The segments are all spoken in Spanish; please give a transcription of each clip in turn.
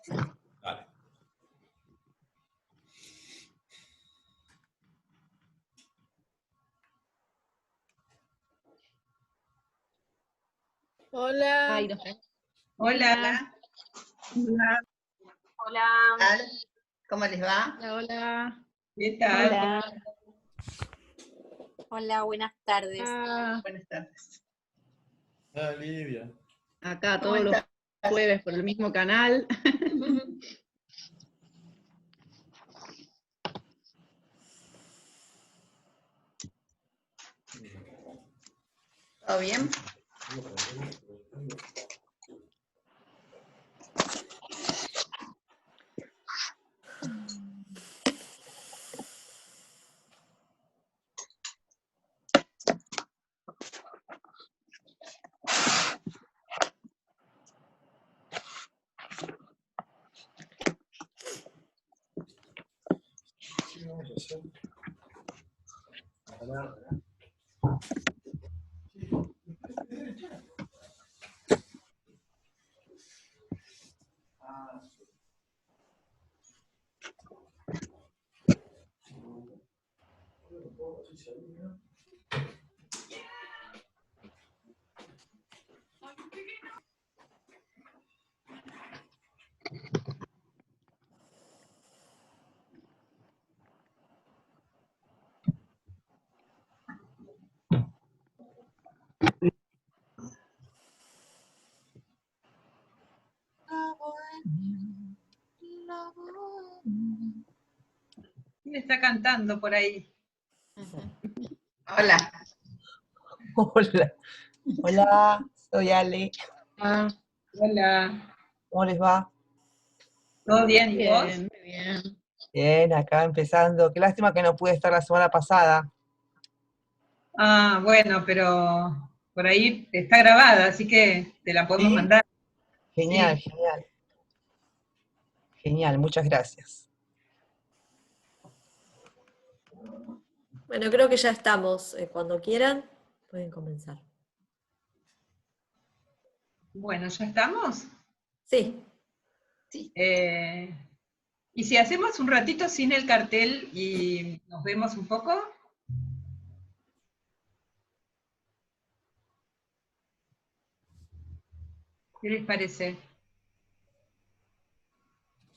Dale. Hola. Ay, no sé. Hola. Hola. Hola. ¿Qué tal? ¿Cómo les va? Hola, hola. ¿Qué tal? Hola. Hola, buenas tardes. Buenas tardes. Ah, Lidia. Acá ¿Cómo todos los estás? jueves por el mismo canal. ¿Todo bien? ¿Qué vamos a hacer? ¿Quién está cantando por ahí? Hola. Hola, hola, soy Ale. Hola. ¿Cómo les va? ¿Todo bien? ¿Y vos? Bien, muy bien. Bien, acá empezando. Qué lástima que no pude estar la semana pasada. Ah, bueno, pero por ahí está grabada, así que te la podemos ¿Sí? mandar. Genial, Sí. genial. Genial, muchas gracias. Bueno, creo que ya estamos. Cuando quieran, pueden comenzar. Bueno, ¿ya estamos? Sí. ¿Y si hacemos un ratito sin el cartel y nos vemos un poco? ¿Qué les parece?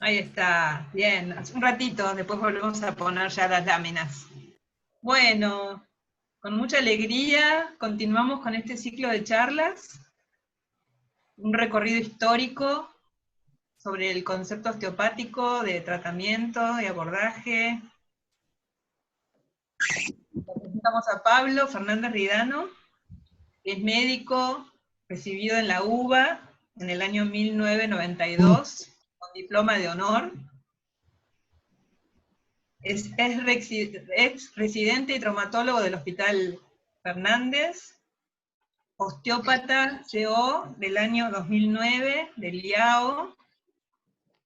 Ahí está, bien. Un ratito, después volvemos a poner ya las láminas. Bueno, con mucha alegría continuamos con este ciclo de charlas, un recorrido histórico sobre el concepto osteopático de tratamiento y abordaje. Le presentamos a Pablo Fernández Ridano, que es médico, recibido en la UBA en el año 1992, con diploma de honor. Es ex residente y traumatólogo del Hospital Fernández, osteópata CO del año 2009 del IAO,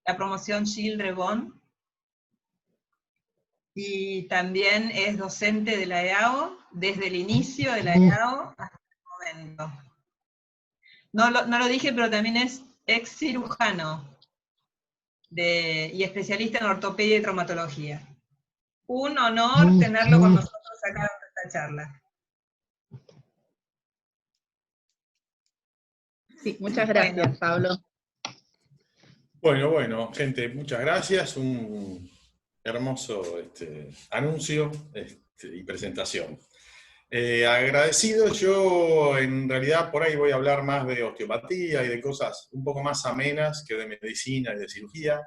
la promoción Gilles Rebón, y también es docente de la EAO desde el inicio de la EAO hasta el momento. No lo dije, pero también es ex cirujano y especialista en ortopedia y traumatología. Un honor tenerlo con nosotros acá en esta charla. Sí, muchas gracias, Pablo. Bueno, gente, muchas gracias. Un hermoso anuncio y presentación. Agradecido, yo en realidad por ahí voy a hablar más de osteopatía y de cosas un poco más amenas que de medicina y de cirugía,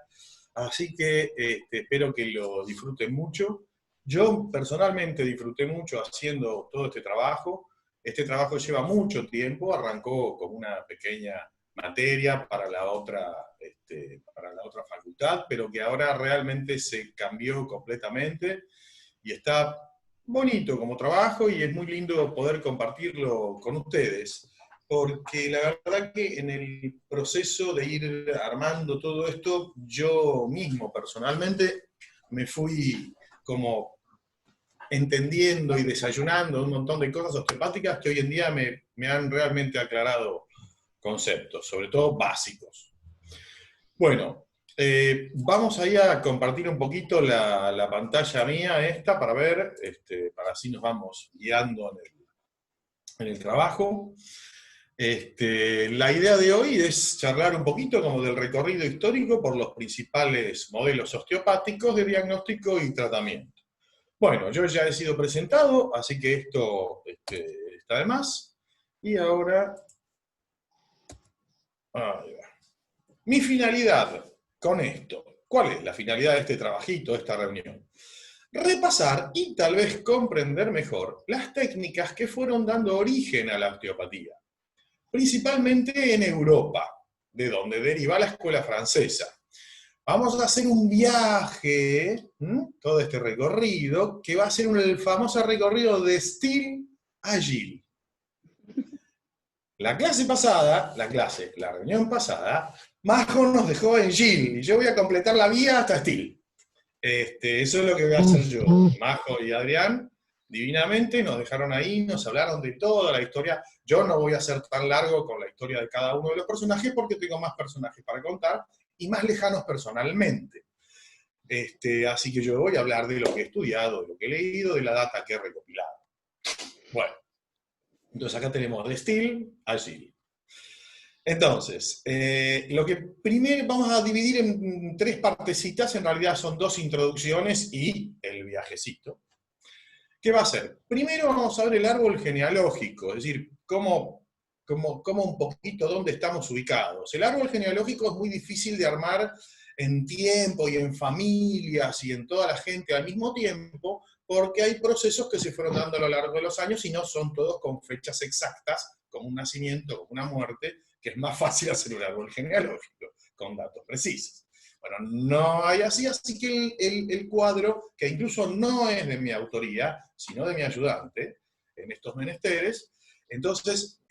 así que espero que lo disfruten mucho. Yo personalmente disfruté mucho haciendo todo este trabajo. Este trabajo lleva mucho tiempo, arrancó como una pequeña materia para la otra facultad, pero que ahora realmente se cambió completamente y está bonito como trabajo y es muy lindo poder compartirlo con ustedes, porque la verdad que en el proceso de ir armando todo esto, yo mismo personalmente me fui como entendiendo y desayunando un montón de cosas osteopáticas que hoy en día me han realmente aclarado conceptos, sobre todo básicos. Bueno, Vamos ahí a compartir un poquito la pantalla mía esta para ver, para así nos vamos guiando en el trabajo. La idea de hoy es charlar un poquito como del recorrido histórico por los principales modelos osteopáticos de diagnóstico y tratamiento. Bueno, yo ya he sido presentado, así que esto está de más. Y ahora... ahí va. Mi finalidad con esto. ¿Cuál es la finalidad de este trabajito, de esta reunión? Repasar y tal vez comprender mejor las técnicas que fueron dando origen a la osteopatía, principalmente en Europa, de donde deriva la escuela francesa. Vamos a hacer un viaje, todo este recorrido, que va a ser el famoso recorrido de Steele a Gilles. La reunión pasada, Majo nos dejó en Gilles, y yo voy a completar la vía hasta Steele. Eso es lo que voy a hacer yo. Majo y Adrián, divinamente, nos dejaron ahí, nos hablaron de toda la historia. Yo no voy a ser tan largo con la historia de cada uno de los personajes, porque tengo más personajes para contar, y más lejanos personalmente. Así que yo voy a hablar de lo que he estudiado, de lo que he leído, de la data que he recopilado. Bueno, entonces acá tenemos de Steele a Gilles. Entonces, lo que primero vamos a dividir en 3 partecitas, en realidad son 2 introducciones y el viajecito. ¿Qué va a ser? Primero vamos a ver el árbol genealógico, es decir, cómo un poquito dónde estamos ubicados. El árbol genealógico es muy difícil de armar en tiempo y en familias y en toda la gente al mismo tiempo, porque hay procesos que se fueron dando a lo largo de los años y no son todos con fechas exactas, como un nacimiento, como una muerte, que es más fácil hacer un árbol genealógico, con datos precisos. Bueno, no hay así que el cuadro, que incluso no es de mi autoría, sino de mi ayudante, en estos menesteres, entonces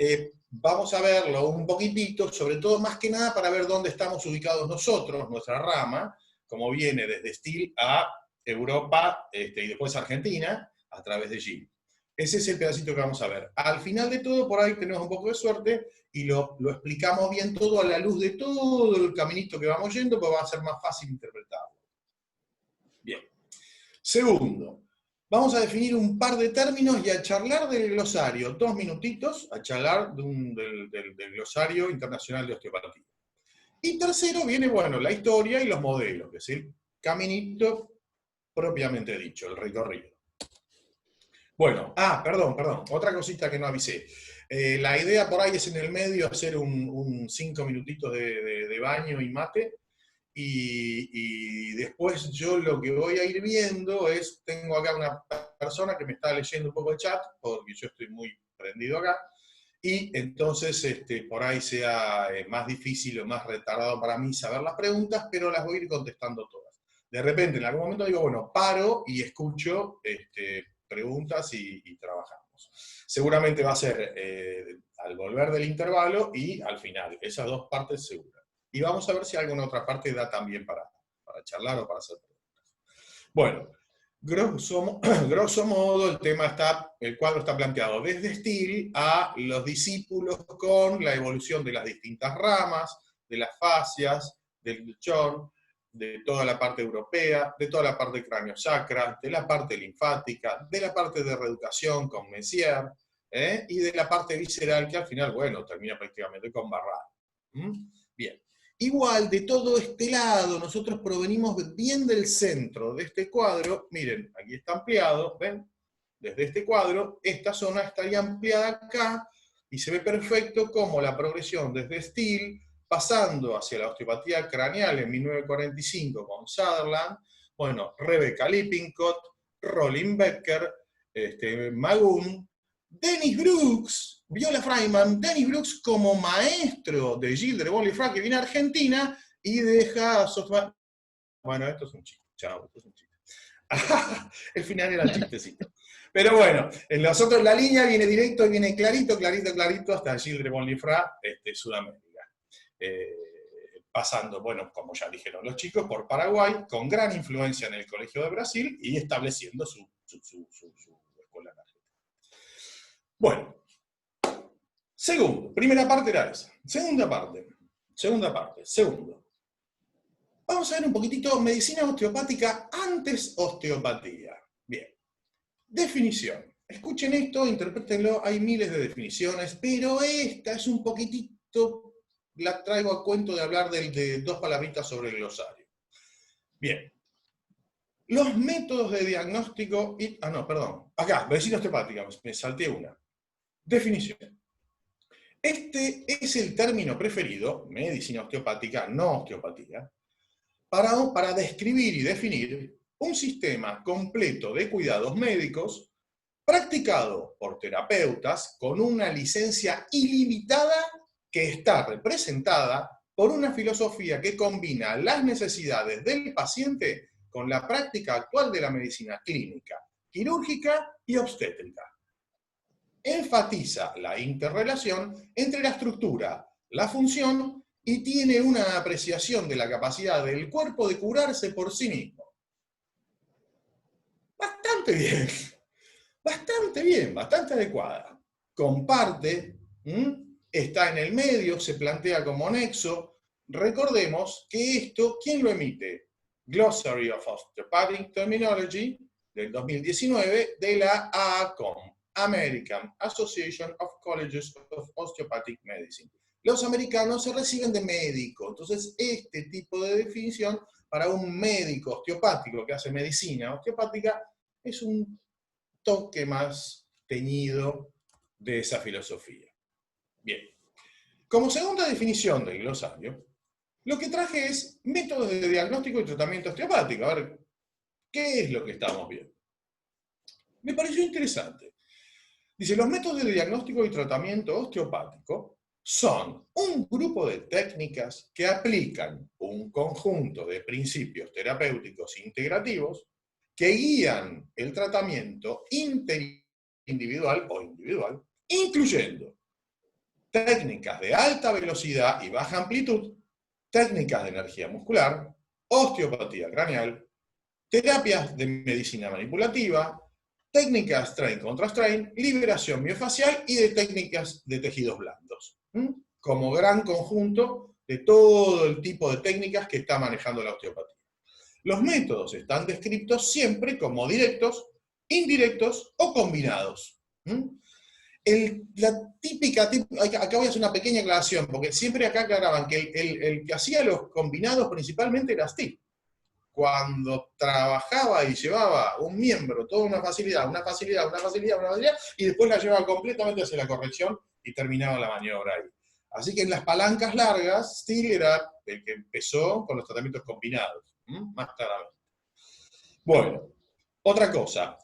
vamos a verlo un poquitito, sobre todo más que nada para ver dónde estamos ubicados nosotros, nuestra rama, como viene desde Steele a Europa y después Argentina, a través de Gilles. Ese es el pedacito que vamos a ver. Al final de todo, por ahí tenemos un poco de suerte, y lo explicamos bien todo a la luz de todo el caminito que vamos yendo, pues va a ser más fácil interpretarlo. Bien. Segundo, vamos a definir un par de términos y a charlar del glosario, 2 minutitos, a charlar del glosario internacional de osteopatía. Y tercero viene, bueno, la historia y los modelos, que es el caminito propiamente dicho, el recorrido. Bueno, perdón, otra cosita que no avisé. La idea por ahí es en el medio hacer un 5 minutitos de baño y mate, y después yo lo que voy a ir viendo es, tengo acá una persona que me está leyendo un poco el chat, porque yo estoy muy prendido acá, y entonces por ahí sea más difícil o más retardado para mí saber las preguntas, pero las voy a ir contestando todas. De repente, en algún momento digo, bueno, paro y escucho preguntas y trabajamos. Seguramente va a ser al volver del intervalo y al final, esas 2 partes seguras. Y vamos a ver si alguna otra parte da también para charlar o para hacer preguntas. Bueno, grosso modo el cuadro está planteado desde Steele a los discípulos con la evolución de las distintas ramas, de las fascias, del chorn, de toda la parte europea, de toda la parte cráneo-sacra, de la parte linfática, de la parte de reeducación con Messier, y de la parte visceral que al final, bueno, termina prácticamente con Barral. Bien. Igual, de todo este lado, nosotros provenimos bien del centro de este cuadro. Miren, aquí está ampliado, ¿ven? Desde este cuadro, esta zona estaría ampliada acá, y se ve perfecto como la progresión desde Steele, pasando hacia la osteopatía craneal en 1945 con Sutherland, bueno, Rebecca Lippincott, Rollin Becker, Magun, Dennis Brooks, Viola Freiman, Dennis Brooks como maestro de Gilles de Bonlifrat, que viene a Argentina y deja software. Bueno, esto es un chiste, chao, esto es un chiste. El final era el chistecito. Pero bueno, en nosotros la línea viene directo y viene clarito hasta Gilles de Bonlifrat, Sudamérica. Pasando, bueno, como ya dijeron los chicos, por Paraguay, con gran influencia en el Colegio de Brasil y estableciendo su escuela en Argentina. Bueno, primera parte era esa. Segundo. Vamos Vamos a ver un poquitito medicina osteopática antes osteopatía. Bien, definición. Escuchen esto, interprétenlo, hay miles de definiciones, pero esta es un poquitito, la traigo a cuento de hablar de dos palabritas sobre el glosario. Bien. Los métodos de diagnóstico y... Ah, no, perdón. Acá, medicina osteopática, me salté una. Definición. Este es el término preferido, medicina osteopática, no osteopatía, para describir y definir un sistema completo de cuidados médicos practicado por terapeutas con una licencia ilimitada que está representada por una filosofía que combina las necesidades del paciente con la práctica actual de la medicina clínica, quirúrgica y obstétrica. Enfatiza la interrelación entre la estructura, la función y tiene una apreciación de la capacidad del cuerpo de curarse por sí mismo. Bastante bien, bastante adecuada. Comparte, está en el medio, se plantea como nexo. Recordemos que esto, ¿quién lo emite? Glossary of Osteopathic Terminology del 2019 de la AACOM, American Association of Colleges of Osteopathic Medicine. Los americanos se reciben de médico, entonces este tipo de definición para un médico osteopático que hace medicina osteopática es un toque más teñido de esa filosofía. Bien, como segunda definición del glosario, lo que traje es métodos de diagnóstico y tratamiento osteopático. A ver, ¿qué es lo que estamos viendo? Me pareció interesante. Dice, los métodos de diagnóstico y tratamiento osteopático son un grupo de técnicas que aplican un conjunto de principios terapéuticos integrativos que guían el tratamiento interindividual o individual, incluyendo técnicas de alta velocidad y baja amplitud, técnicas de energía muscular, osteopatía craneal, terapias de medicina manipulativa, técnicas strain contra strain, liberación miofacial y de técnicas de tejidos blandos. Como gran conjunto de todo el tipo de técnicas que está manejando la osteopatía. Los métodos están descritos siempre como directos, indirectos o combinados. Acá voy a hacer una pequeña aclaración, porque siempre acá aclaraban que el que hacía los combinados principalmente era Steve. Cuando trabajaba y llevaba un miembro, toda una facilidad, y después la llevaba completamente hacia la corrección y terminaba la maniobra ahí. Así que en las palancas largas, Steele era el que empezó con los tratamientos combinados, más claramente. Bueno, otra cosa.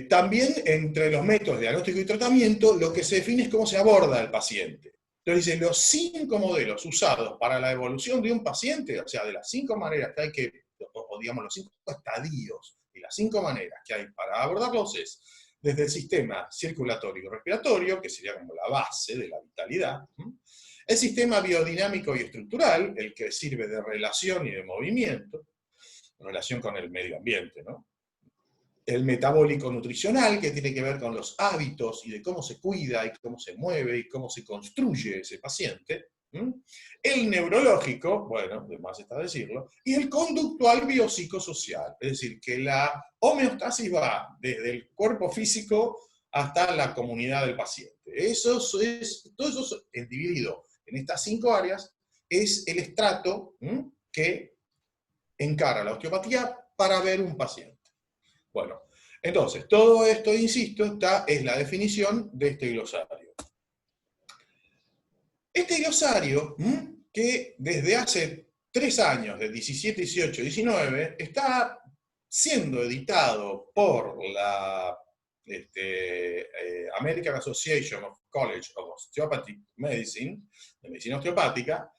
También entre los métodos de diagnóstico y tratamiento, lo que se define es cómo se aborda al paciente. Entonces dice, los 5 modelos usados para la evolución de un paciente, o sea, de las 5 maneras que hay que, o digamos, los 5 estadios y las 5 maneras que hay para abordarlos es, desde el sistema circulatorio y respiratorio, que sería como la base de la vitalidad, el sistema biodinámico y estructural, el que sirve de relación y de movimiento, relación con el medio ambiente, ¿no? El metabólico nutricional, que tiene que ver con los hábitos y de cómo se cuida y cómo se mueve y cómo se construye ese paciente. El neurológico, bueno, de más está decirlo, y el conductual biopsicosocial, es decir, que la homeostasis va desde el cuerpo físico hasta la comunidad del paciente. Todo eso es dividido en estas 5 áreas, es el estrato que encara la osteopatía para ver un paciente. Bueno, entonces, todo esto, insisto, es la definición de este glosario. Este glosario, que desde hace 3 años, de 17, 18, 19, está siendo editado por la American Association of College of Osteopathic Medicine, de medicina osteopática,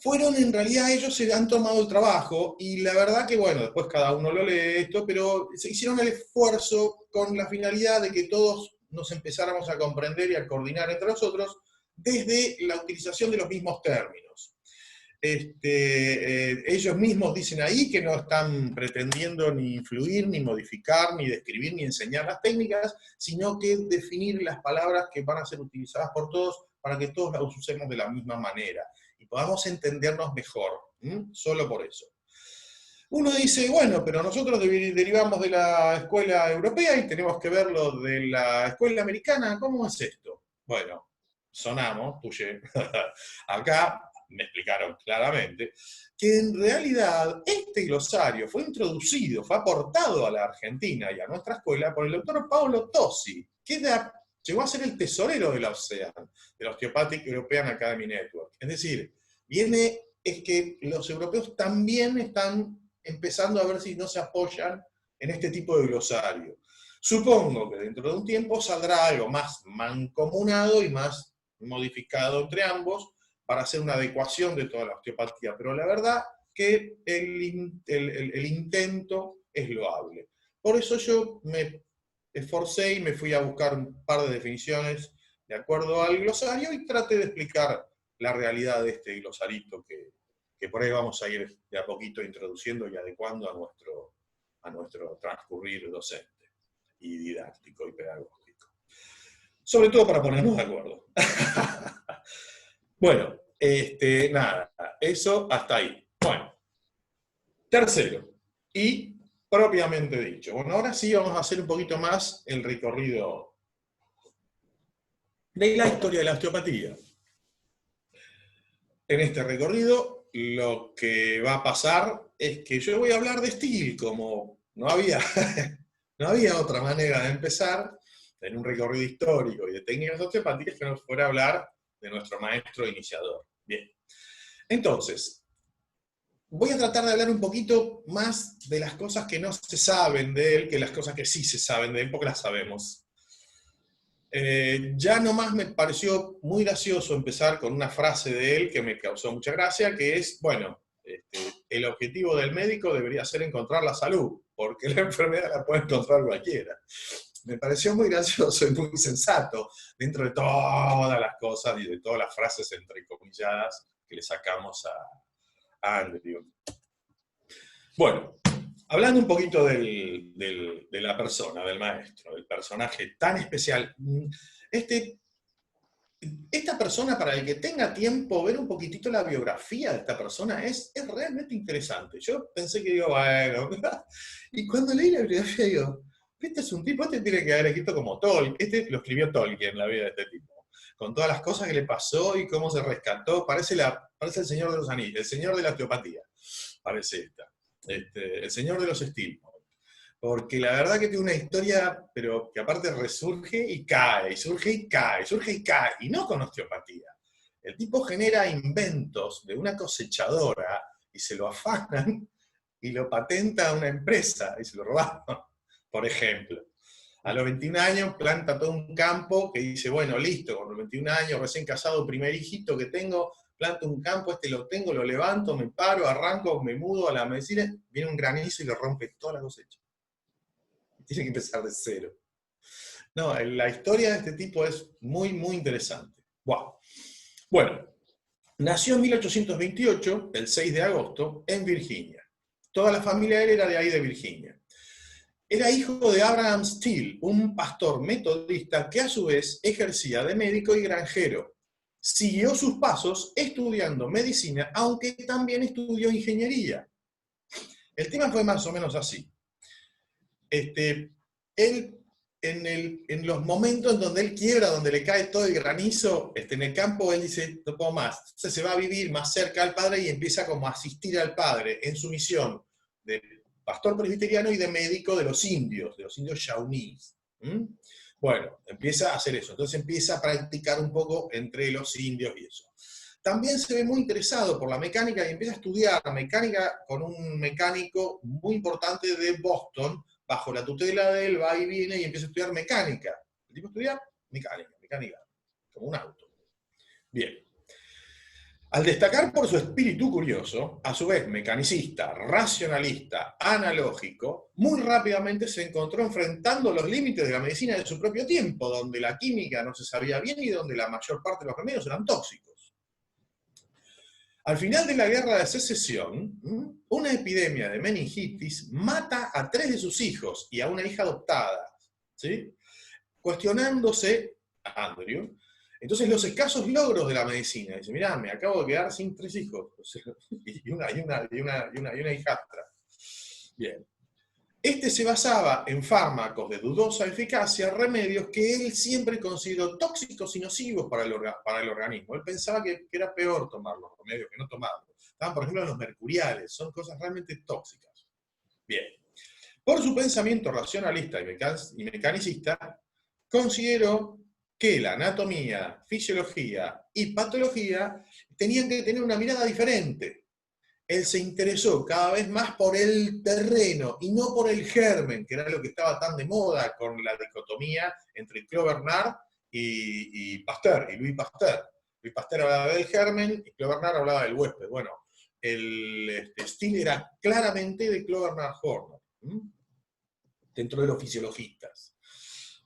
en realidad ellos se han tomado el trabajo, y la verdad que, bueno, después cada uno lo lee esto, pero se hicieron el esfuerzo con la finalidad de que todos nos empezáramos a comprender y a coordinar entre nosotros desde la utilización de los mismos términos. Ellos mismos dicen ahí que no están pretendiendo ni influir, ni modificar, ni describir, ni enseñar las técnicas, sino que definir las palabras que van a ser utilizadas por todos para que todos las usemos de la misma manera y podamos entendernos mejor. Solo por eso. Uno dice, bueno, pero nosotros derivamos de la escuela europea y tenemos que verlo de la escuela americana, ¿cómo es esto? Bueno, sonamos, tuye. Acá me explicaron claramente que en realidad este glosario fue introducido, fue aportado a la Argentina y a nuestra escuela por el doctor Paolo Tosi, que llegó a ser el tesorero de la OSEAN, de la Osteopathic European Academy Network. Es decir, es que los europeos también están empezando a ver si no se apoyan en este tipo de glosario. Supongo que dentro de un tiempo saldrá algo más mancomunado y más modificado entre ambos para hacer una adecuación de toda la osteopatía, pero la verdad que el intento es loable. Por eso yo me esforcé y me fui a buscar un par de definiciones de acuerdo al glosario y traté de explicar la realidad de este glosarito que por ahí vamos a ir de a poquito introduciendo y adecuando a nuestro transcurrir docente y didáctico y pedagógico. Sobre todo para ponernos de acuerdo. Bueno, nada, eso hasta ahí. Bueno, tercero, y propiamente dicho. Bueno, ahora sí vamos a hacer un poquito más el recorrido de la historia de la osteopatía. En este recorrido, lo que va a pasar es que yo voy a hablar de Still, como no había otra manera de empezar en un recorrido histórico y de técnicas osteopáticas que nos fuera a hablar de nuestro maestro iniciador. Bien. Entonces, voy a tratar de hablar un poquito más de las cosas que no se saben de él que las cosas que sí se saben de él, porque las sabemos. Ya nomás me pareció muy gracioso empezar con una frase de él que me causó mucha gracia, que es, bueno, el objetivo del médico debería ser encontrar la salud, porque la enfermedad la puede encontrar cualquiera. Me pareció muy gracioso y muy sensato, dentro de todas las cosas y de todas las frases entrecomilladas que le sacamos a Andrew. Bueno, hablando un poquito de la persona, del maestro, del personaje tan especial, esta persona, para el que tenga tiempo, ver un poquitito la biografía de esta persona es realmente interesante. Yo pensé que digo, bueno, y cuando leí la biografía digo, este es un tipo, este tiene que haber escrito como Tolkien, este lo escribió Tolkien, la vida de este tipo, con todas las cosas que le pasó y cómo se rescató, parece el Señor de los Anillos, el Señor de la Osteopatía, parece el Señor de los Estigmas. Porque la verdad que tiene una historia, pero que aparte resurge y cae, y surge y cae, surge y cae, y no con osteopatía. El tipo genera inventos de una cosechadora y se lo afanan y lo patenta a una empresa y se lo roban. Por ejemplo, a los 21 años planta todo un campo que dice, bueno, listo, con los 21 años, recién casado, primer hijito que tengo, planto un campo, lo tengo, lo levanto, me paro, arranco, me mudo a la medicina, viene un granizo y le rompe toda la cosecha. Tiene que empezar de cero. No, la historia de este tipo es muy, muy interesante. Wow. Bueno, nació en 1828, el 6 de agosto, en Virginia. Toda la familia de él era de ahí de Virginia. Era hijo de Abraham Still, un pastor metodista que a su vez ejercía de médico y granjero. Siguió sus pasos estudiando medicina, aunque también estudió ingeniería. El tema fue más o menos así. Él, en los momentos en donde él quiebra, donde le cae todo el granizo, en el campo, él dice, no puedo más. Entonces se va a vivir más cerca al padre y empieza como a asistir al padre en su misión de pastor presbiteriano y de médico de los indios Shawnees. Bueno, empieza a hacer eso. Entonces empieza a practicar un poco entre los indios y eso. También se ve muy interesado por la mecánica y empieza a estudiar mecánica con un mecánico muy importante de Boston. Bajo la tutela de él, va y viene y empieza a estudiar mecánica. El tipo estudia mecánica, como un auto. Bien. Al destacar por su espíritu curioso, a su vez mecanicista, racionalista, analógico, muy rápidamente se encontró enfrentando los límites de la medicina de su propio tiempo, donde la química no se sabía bien y donde la mayor parte de los remedios eran tóxicos. Al final de la Guerra de Secesión, una epidemia de meningitis mata a 3 de sus hijos y a una hija adoptada, ¿sí? Cuestionándose a Andrew Entonces los escasos logros de la medicina, dice, mirá, me acabo de quedar sin 3 hijos, o sea, y una hijastra. Bien. Este se basaba en fármacos de dudosa eficacia, remedios que él siempre consideró tóxicos y nocivos para el organismo. Él pensaba que era peor tomar los remedios que no tomarlos. Estaban, por ejemplo, los mercuriales, son cosas realmente tóxicas. Bien. Por su pensamiento racionalista y mecanicista, consideró que la anatomía, fisiología y patología tenían que tener una mirada diferente. Él se interesó cada vez más por el terreno y no por el germen, que era lo que estaba tan de moda con la dicotomía entre Claude Bernard y Pasteur, y Louis Pasteur. Louis Pasteur hablaba del germen y Claude Bernard hablaba del huésped. Bueno, el estilo era claramente de Claude Bernard Horner, dentro de los fisiologistas.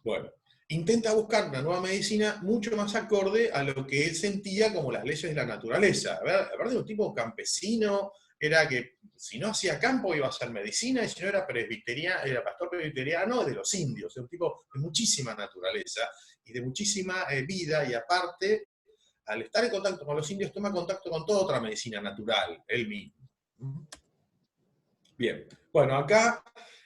Bueno, intenta buscar una nueva medicina mucho más acorde a lo que él sentía como las leyes de la naturaleza. Aparte de un tipo campesino, era que si no hacía campo iba a hacer medicina, y si no era era pastor presbiteriano de los indios. Era un tipo de muchísima naturaleza y de muchísima vida, y aparte, al estar en contacto con los indios, toma contacto con toda otra medicina natural, él mismo. Bien, bueno, acá...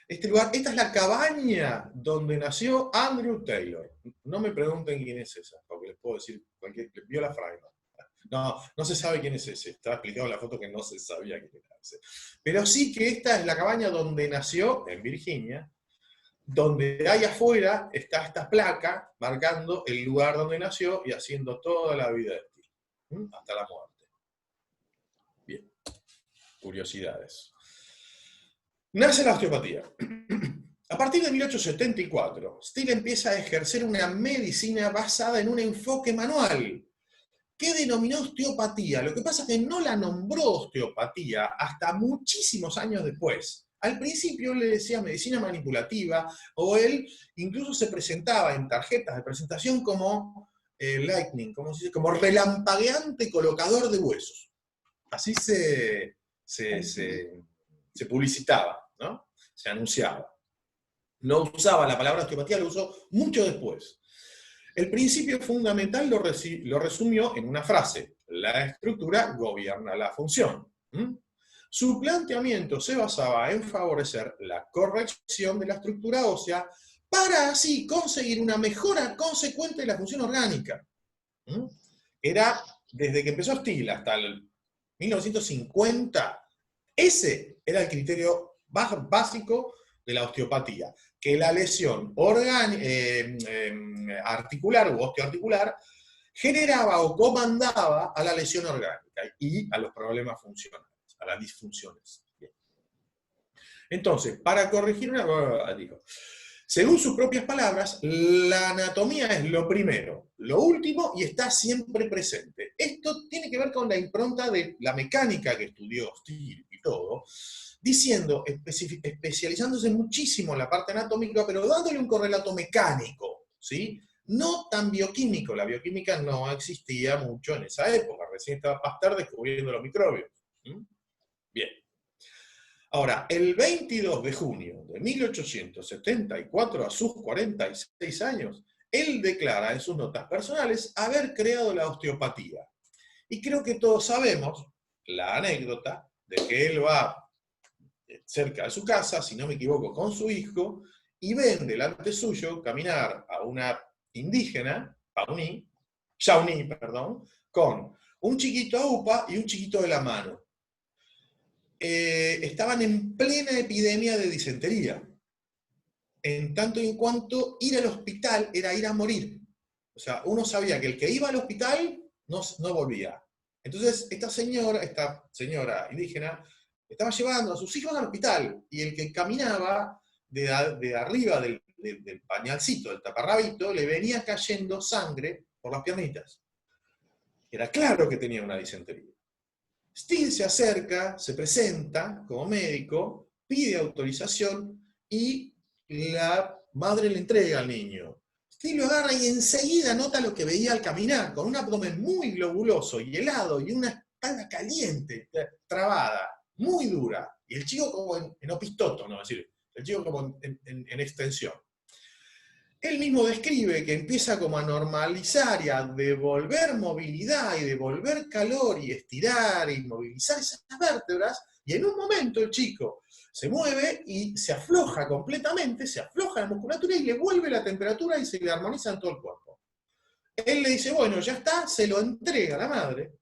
esta es la cabaña donde nació Andrew Taylor. No me pregunten quién es esa, porque les puedo decir cualquier... Viola Fryman. No se sabe quién es ese. Está explicado en la foto que no se sabía quién era ese. Pero sí que esta es la cabaña donde nació, en Virginia, donde ahí afuera está esta placa marcando el lugar donde nació y haciendo toda la vida de él, hasta la muerte. Bien, curiosidades. Nace la osteopatía. A partir de 1874, Steele empieza a ejercer una medicina basada en un enfoque manual, que denominó osteopatía. Lo que pasa es que no la nombró osteopatía hasta muchísimos años después. Al principio le decía medicina manipulativa, o él incluso se presentaba en tarjetas de presentación como lightning, como relampagueante colocador de huesos. Así se publicitaba, ¿no? Se anunciaba. No usaba la palabra osteopatía, lo usó mucho después. El principio fundamental lo resumió en una frase: la estructura gobierna la función. Su planteamiento se basaba en favorecer la corrección de la estructura ósea para así conseguir una mejora consecuente de la función orgánica. Era, desde que empezó Steele hasta el 1950, ese era el criterio básico de la osteopatía, que la lesión articular u osteoarticular generaba o comandaba a la lesión orgánica y a los problemas funcionales, a las disfunciones. Bien. Entonces, para corregir según sus propias palabras, la anatomía es lo primero, lo último y está siempre presente. Esto tiene que ver con la impronta de la mecánica que estudió Steele y todo, diciendo, especializándose muchísimo en la parte anatómica, pero dándole un correlato mecánico, ¿sí? No tan bioquímico. La bioquímica no existía mucho en esa época, recién estaba Pasteur descubriendo los microbios. Bien. Ahora, el 22 de junio de 1874, a sus 46 años, él declara en sus notas personales haber creado la osteopatía. Y creo que todos sabemos la anécdota de que él va cerca de su casa, si no me equivoco, con su hijo, y ven delante suyo caminar a una indígena, Shawnee, con un chiquito a UPA y un chiquito de la mano. Estaban en plena epidemia de disentería. En tanto y en cuanto ir al hospital era ir a morir. O sea, uno sabía que el que iba al hospital no volvía. Entonces, esta señora indígena estaba llevando a sus hijos al hospital, y el que caminaba de arriba del pañalcito, del taparrabito, le venía cayendo sangre por las piernitas. Era claro que tenía una disentería. Steele se acerca, se presenta como médico, pide autorización y la madre le entrega al niño. Steele lo agarra y enseguida nota lo que veía al caminar, con un abdomen muy globuloso y helado y una espalda caliente, trabada, muy dura. Y el chico como en opistoto, ¿no? Es decir, el chico como en extensión. él mismo describe que empieza como a normalizar y a devolver movilidad y devolver calor y estirar y movilizar esas vértebras, y en un momento el chico se mueve y se afloja completamente, se afloja la musculatura y le vuelve la temperatura y se le armoniza en todo el cuerpo. Él le dice, bueno, ya está, se lo entrega a la madre,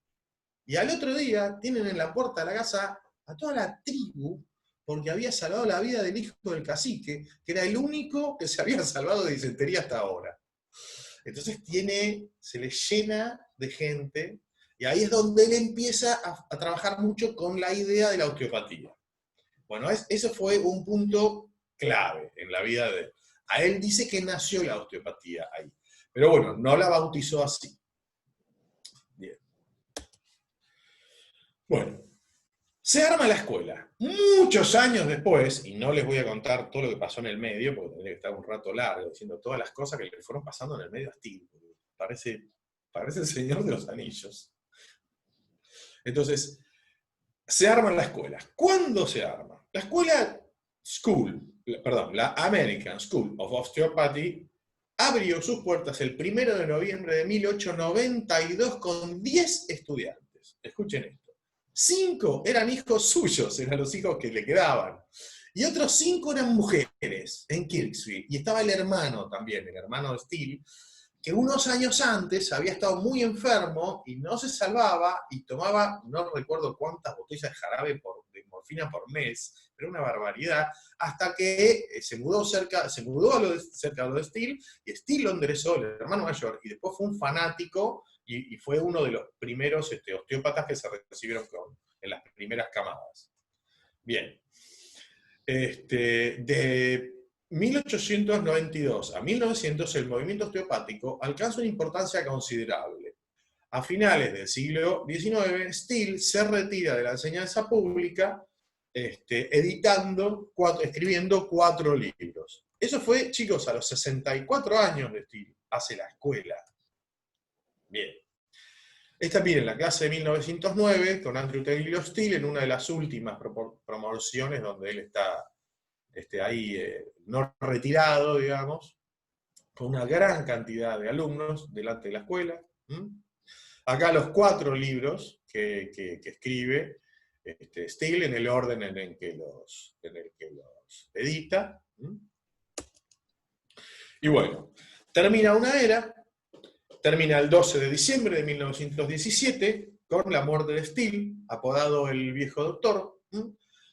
y al otro día tienen en la puerta de la casa a toda la tribu, porque había salvado la vida del hijo del cacique, que era el único que se había salvado de disentería hasta ahora. Entonces se le llena de gente, y ahí es donde él empieza a trabajar mucho con la idea de la osteopatía. Bueno, ese fue un punto clave en la vida de él. A él dice que nació la osteopatía ahí. Pero bueno, no la bautizó así. Bien. Bueno, se arma la escuela. Muchos años después, y no les voy a contar todo lo que pasó en el medio, porque tendría que estar un rato largo diciendo todas las cosas que le fueron pasando en el medio a Steele. Parece el Señor de los Anillos. Entonces, se arma la escuela. ¿Cuándo se arma? La escuela la American School of Osteopathy abrió sus puertas el 1 de noviembre de 1892 con 10 estudiantes. Escuchen esto. 5 eran hijos suyos, eran los hijos que le quedaban. Y otros 5 eran mujeres en Kirksville. Y estaba el hermano también, el hermano de Steele, que unos años antes había estado muy enfermo y no se salvaba y tomaba, no recuerdo cuántas botellas de jarabe de morfina por mes, pero una barbaridad, hasta que se mudó cerca de lo de Steele, y Steele lo enderezó, el hermano mayor, y después fue un fanático y fue uno de los primeros osteópatas que se recibieron en las primeras camadas. Bien. De 1892 a 1900 el movimiento osteopático alcanza una importancia considerable. A finales del siglo XIX, Steele se retira de la enseñanza pública, escribiendo 4 libros. Eso fue, chicos, a los 64 años de Steele, hace la escuela. Bien. Esta, miren, la clase de 1909, con Andrew Taylor Steele, en una de las últimas promociones donde él está ahí no retirado, digamos, con una gran cantidad de alumnos delante de la escuela. Acá los 4 libros que escribe Steele en el orden en el que los edita. Y bueno, termina una era, termina el 12 de diciembre de 1917, con la muerte de Steele, apodado el viejo doctor.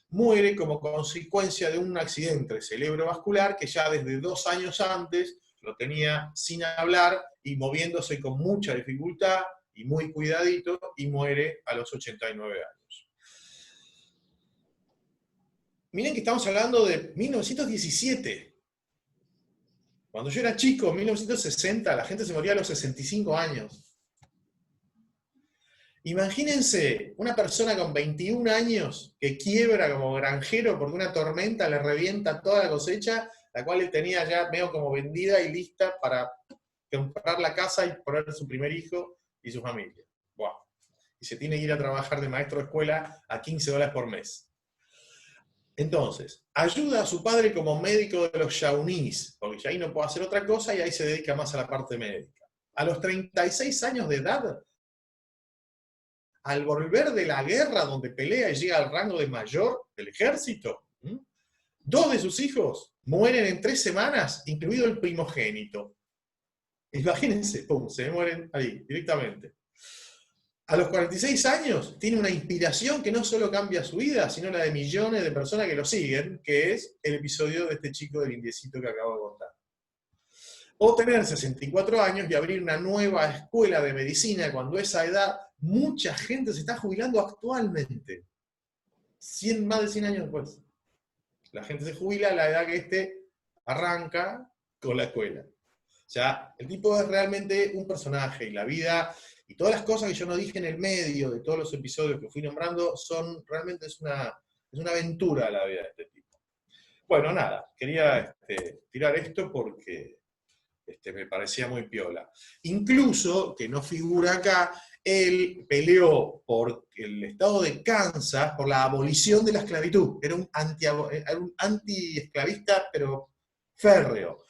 Muere como consecuencia de un accidente cerebrovascular que ya desde 2 años antes lo tenía sin hablar y moviéndose con mucha dificultad y muy cuidadito, y muere a los 89 años. Miren que estamos hablando de 1917. Cuando yo era chico, en 1960, la gente se moría a los 65 años. Imagínense una persona con 21 años que quiebra como granjero porque una tormenta le revienta toda la cosecha, la cual él tenía ya medio como vendida y lista para comprar la casa y poner su primer hijo y su familia. ¡Wow! Y se tiene que ir a trabajar de maestro de escuela a $15 por mes. Entonces, ayuda a su padre como médico de los Shawnees, porque ya ahí no puede hacer otra cosa y ahí se dedica más a la parte médica. A los 36 años de edad, al volver de la guerra donde pelea y llega al rango de mayor del ejército, 2 de sus hijos mueren en 3 semanas, incluido el primogénito. Imagínense, pum, se mueren ahí, directamente. A los 46 años tiene una inspiración que no solo cambia su vida, sino la de millones de personas que lo siguen, que es el episodio de este chico del indiecito que acabo de contar. O tener 64 años y abrir una nueva escuela de medicina cuando a esa edad mucha gente se está jubilando actualmente. Más de 100 años después. La gente se jubila a la edad que arranca con la escuela. O sea, el tipo es realmente un personaje, y la vida y todas las cosas que yo no dije en el medio de todos los episodios que fui nombrando realmente es una aventura la vida de este tipo. Bueno, nada, quería tirar esto porque me parecía muy piola. Incluso, que no figura acá, él peleó por el estado de Kansas por la abolición de la esclavitud. Era un antiesclavista, pero férreo.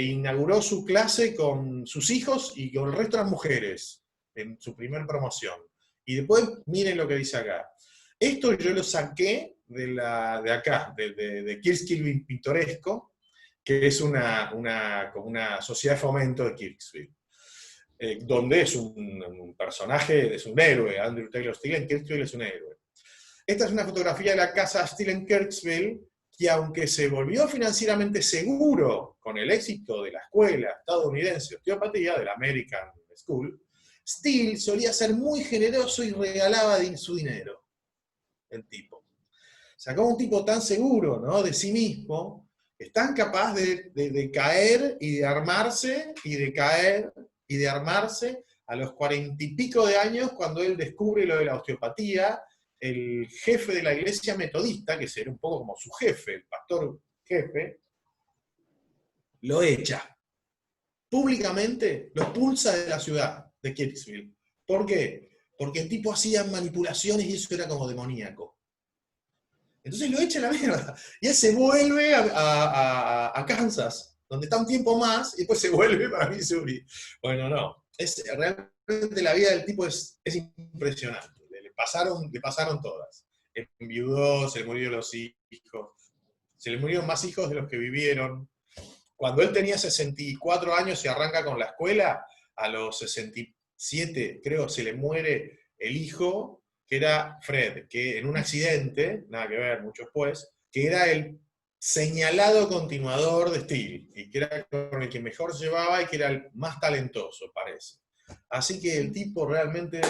inauguró su clase con sus hijos y con el resto de las mujeres en su primer promoción. Y después, miren lo que dice acá. Esto yo lo saqué de acá, de Kirksville Pintoresco, que es como una sociedad de fomento de Kirksville, donde es un personaje, es un héroe. Andrew Taylor Still en Kirksville es un héroe. Esta es una fotografía de la casa Still en Kirksville, que aunque se volvió financieramente seguro con el éxito de la escuela estadounidense de osteopatía, de la American School, Still solía ser muy generoso y regalaba su dinero. El tipo. O sea, como un tipo tan seguro, ¿no?, de sí mismo, es tan capaz de caer y de armarse, y de caer y de armarse a los 40 y pico de años, cuando él descubre lo de la osteopatía. El jefe de la iglesia metodista, que era un poco como su jefe, el pastor jefe, lo echa. Públicamente lo expulsa de la ciudad de Kirksville. ¿Por qué? Porque el tipo hacía manipulaciones y eso era como demoníaco. Entonces lo echa a la mierda. Y él se vuelve a Kansas, donde está un tiempo más, y después se vuelve para Missouri. Bueno, no. Realmente la vida del tipo es impresionante. Le pasaron todas. Enviudó, se le murieron los hijos. Se le murieron más hijos de los que vivieron. Cuando él tenía 64 años y arranca con la escuela, a los 67, creo, se le muere el hijo, que era Fred, que en un accidente, nada que ver, mucho después, que era el señalado continuador de Still, y que era con el que mejor se llevaba y que era el más talentoso, parece. Así que el tipo realmente,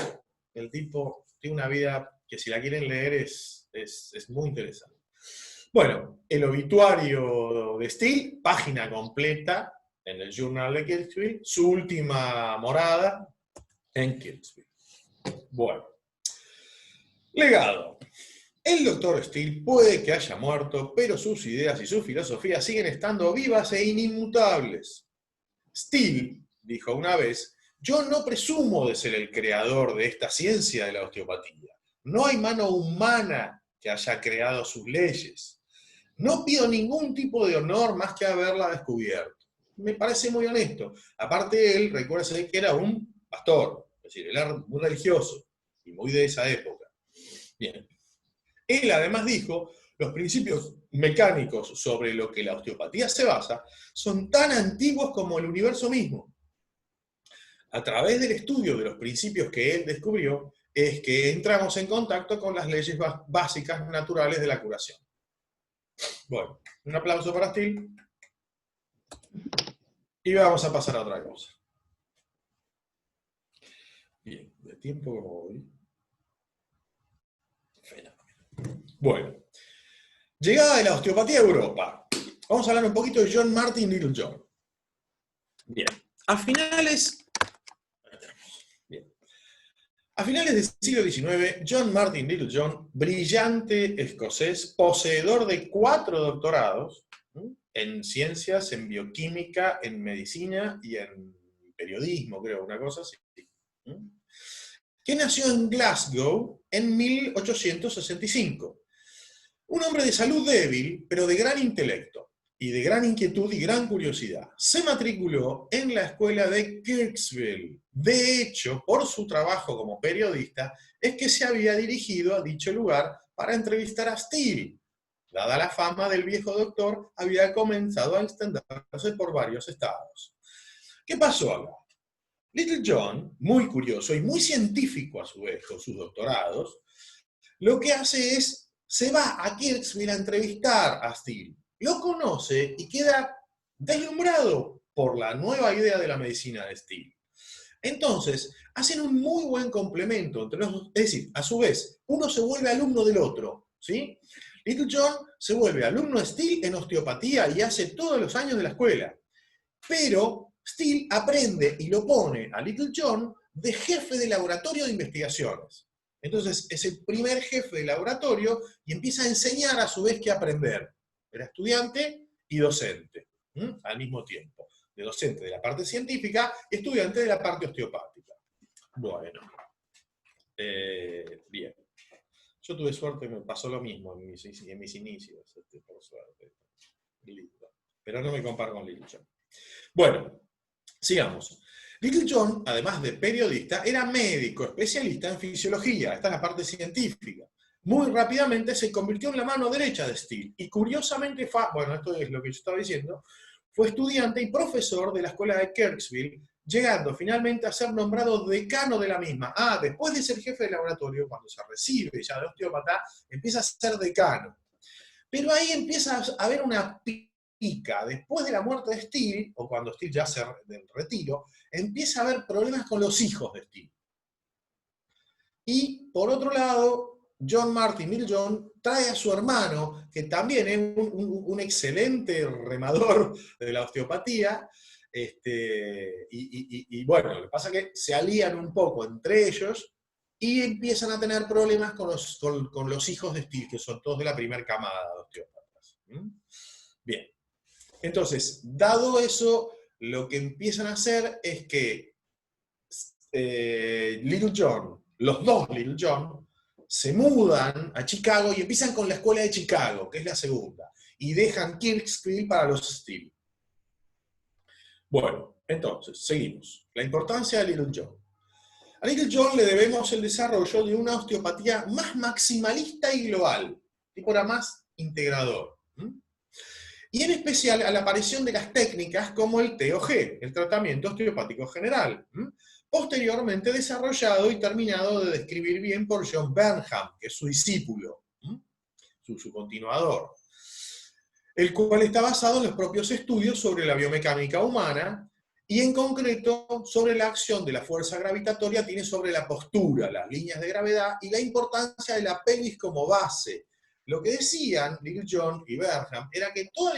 tiene una vida que si la quieren leer es muy interesante. Bueno, el obituario de Still, página completa en el Journal de Kirksville, su última morada en Kirksville. Bueno. Legado. El doctor Still puede que haya muerto, pero sus ideas y su filosofía siguen estando vivas e inmutables. Still dijo una vez: yo no presumo de ser el creador de esta ciencia de la osteopatía. No hay mano humana que haya creado sus leyes. No pido ningún tipo de honor más que haberla descubierto. Me parece muy honesto. Aparte, él, recuérdese que era un pastor, es decir, él era muy religioso y muy de esa época. Bien. Él además dijo: los principios mecánicos sobre lo que la osteopatía se basa son tan antiguos como el universo mismo. A través del estudio de los principios que él descubrió, es que entramos en contacto con las leyes básicas naturales de la curación. Bueno, un aplauso para Still. Y vamos a pasar a otra cosa. Bien, de tiempo como voy. Fenómeno. Bueno, llegada de la osteopatía a Europa. Vamos a hablar un poquito de John Martin Littlejohn. Bien, a finales del siglo XIX, John Martin Littlejohn, brillante escocés, poseedor de 4 doctorados en ciencias, en bioquímica, en medicina y en periodismo, creo, una cosa así, que nació en Glasgow en 1865. Un hombre de salud débil, pero de gran intelecto, y de gran inquietud y gran curiosidad. Se matriculó en la escuela de Kirksville. De hecho, por su trabajo como periodista, es que se había dirigido a dicho lugar para entrevistar a Still. Dada la fama del viejo doctor, había comenzado a extenderse por varios estados. ¿Qué pasó acá? Littlejohn, muy curioso y muy científico a su vez con sus doctorados, lo que hace es, se va a Kirksville a entrevistar a Still. Lo conoce y queda deslumbrado por la nueva idea de la medicina de Still. Entonces, hacen un muy buen complemento entre los dos. Es decir, a su vez, uno se vuelve alumno del otro, ¿sí? Littlejohn se vuelve alumno de Still en osteopatía y hace todos los años de la escuela. Pero Still aprende y lo pone a Littlejohn de jefe de laboratorio de investigaciones. Entonces, es el primer jefe de laboratorio y empieza a enseñar a su vez qué aprender. Era estudiante y docente, al mismo tiempo. De docente de la parte científica, estudiante de la parte osteopática. Bueno. Bien. Yo tuve suerte, me pasó lo mismo en mis inicios, por suerte. Lindo. Pero no me comparo con Littlejohn. Bueno, sigamos. Little John, además de periodista, era médico, especialista en fisiología. Esta es la parte científica. Muy rápidamente se convirtió en la mano derecha de Steele. Y curiosamente, bueno, esto es lo que yo estaba diciendo, fue estudiante y profesor de la escuela de Kirksville, llegando finalmente a ser nombrado decano de la misma. Después de ser jefe de laboratorio, cuando se recibe ya de osteópata, empieza a ser decano. Pero ahí empieza a haber una pica. Después de la muerte de Steele, o cuando Steele ya se del retiro, empieza a haber problemas con los hijos de Steele. Y por otro lado, John Martin Littlejohn trae a su hermano, que también es un excelente remador de la osteopatía, y bueno, lo que pasa es que se alían un poco entre ellos y empiezan a tener problemas con los hijos de Steele, que son todos de la primera camada de osteópatas. Bien, entonces, dado eso, lo que empiezan a hacer es que los dos Little John, se mudan a Chicago y empiezan con la escuela de Chicago, que es la segunda, y dejan Kirksville para los Steele. Bueno, entonces, seguimos. La importancia de Little John. A Little John le debemos el desarrollo de una osteopatía más maximalista y global, tipo era más integrador. Y en especial a la aparición de las técnicas como el TOG, el tratamiento osteopático general, posteriormente desarrollado y terminado de describir bien por John Bernham, que es su discípulo, su continuador, el cual está basado en los propios estudios sobre la biomecánica humana, y en concreto sobre la acción de la fuerza gravitatoria tiene sobre la postura, las líneas de gravedad y la importancia de la pelvis como base. Lo que decían Little John y Bernham era que toda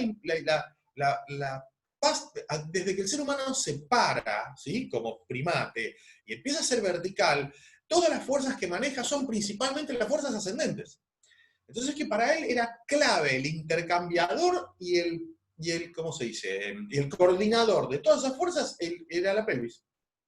desde que el ser humano se para, ¿sí?, como primate, y empieza a ser vertical, todas las fuerzas que maneja son principalmente las fuerzas ascendentes. Entonces que para él era clave el intercambiador y el ¿cómo se dice? El coordinador de todas esas fuerzas era la pelvis,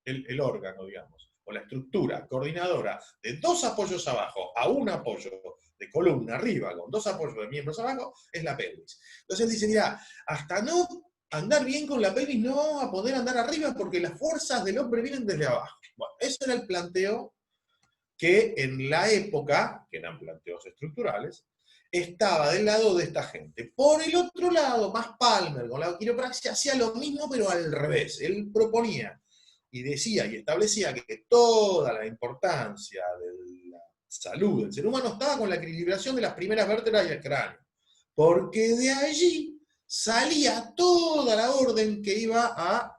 el órgano, digamos, o la estructura coordinadora de dos apoyos abajo a un apoyo de columna arriba, con dos apoyos de miembros abajo, es la pelvis. Entonces él dice, mira, hasta no andar bien con la pelvis no vamos a poder andar arriba porque las fuerzas del hombre vienen desde abajo. Bueno, ese era el planteo que en la época, que eran planteos estructurales, estaba del lado de esta gente. Por el otro lado, más Palmer, con la quiropraxia, hacía lo mismo, pero al revés. Él proponía y decía y establecía que toda la importancia de la salud del ser humano estaba con la equilibración de las primeras vértebras y el cráneo. Porque de allí salía toda la orden que iba a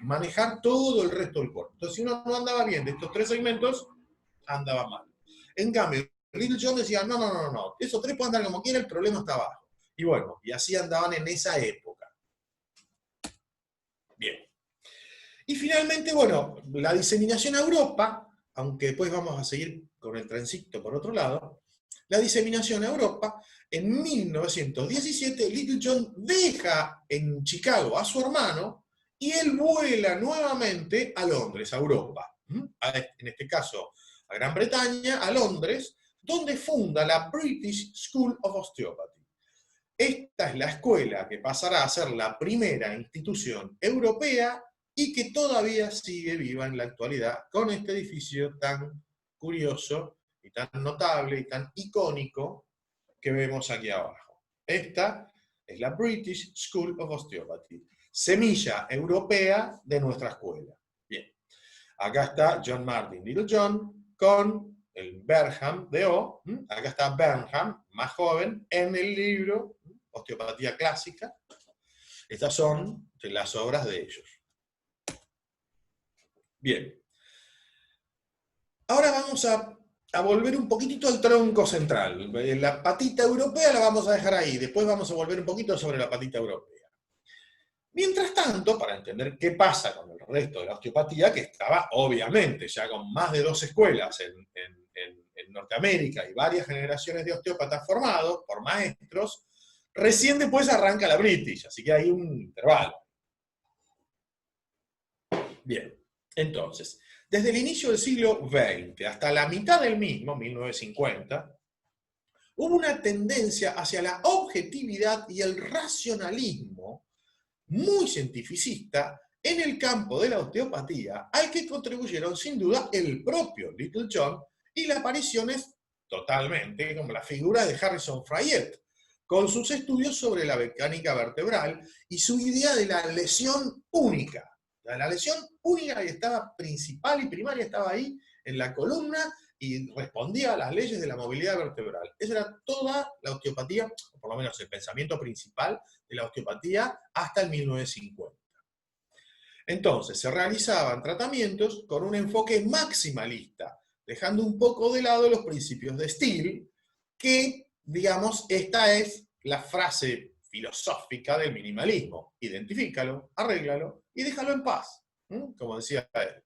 manejar todo el resto del cuerpo. Entonces, si uno no andaba bien de estos tres segmentos, andaba mal. En cambio, Little John decía, no, esos tres pueden andar como quieran, el problema está abajo. Y bueno, y así andaban en esa época. Bien. Y finalmente, bueno, la diseminación a Europa, aunque después vamos a seguir con el trencito por otro lado, la diseminación a Europa, en 1917, Little John deja en Chicago a su hermano y él vuela nuevamente a Londres, a Europa. En este caso, a Gran Bretaña, a Londres, donde funda la British School of Osteopathy. Esta es la escuela que pasará a ser la primera institución europea y que todavía sigue viva en la actualidad, con este edificio tan curioso y tan notable y tan icónico que vemos aquí abajo. Esta es la British School of Osteopathy, semilla europea de nuestra escuela. Bien, acá está John Martin Littlejohn con el Bernham de O. Acá está Bernham, más joven, en el libro Osteopatía Clásica. Estas son las obras de ellos. Bien. Ahora vamos a volver un poquitito al tronco central. La patita europea la vamos a dejar ahí. Después vamos a volver un poquito sobre la patita europea. Mientras tanto, para entender qué pasa con el resto de la osteopatía, que estaba obviamente ya con más de 2 escuelas en Norteamérica y varias generaciones de osteópatas formados por maestros, recién después arranca la British, así que hay un intervalo. Bien, entonces, desde el inicio del siglo XX hasta la mitad del mismo, 1950, hubo una tendencia hacia la objetividad y el racionalismo muy cientificista en el campo de la osteopatía, al que contribuyeron sin duda el propio Little John y las apariciones totalmente como la figura de Harrison Fryette, con sus estudios sobre la mecánica vertebral y su idea de la lesión única. La lesión única que estaba principal y primaria estaba ahí en la columna y respondía a las leyes de la movilidad vertebral. Esa era toda la osteopatía, o por lo menos el pensamiento principal de la osteopatía hasta el 1950. Entonces, se realizaban tratamientos con un enfoque maximalista, dejando un poco de lado los principios de Steele, que, digamos, esta es la frase filosófica del minimalismo. Identifícalo, arréglalo y déjalo en paz, como decía él.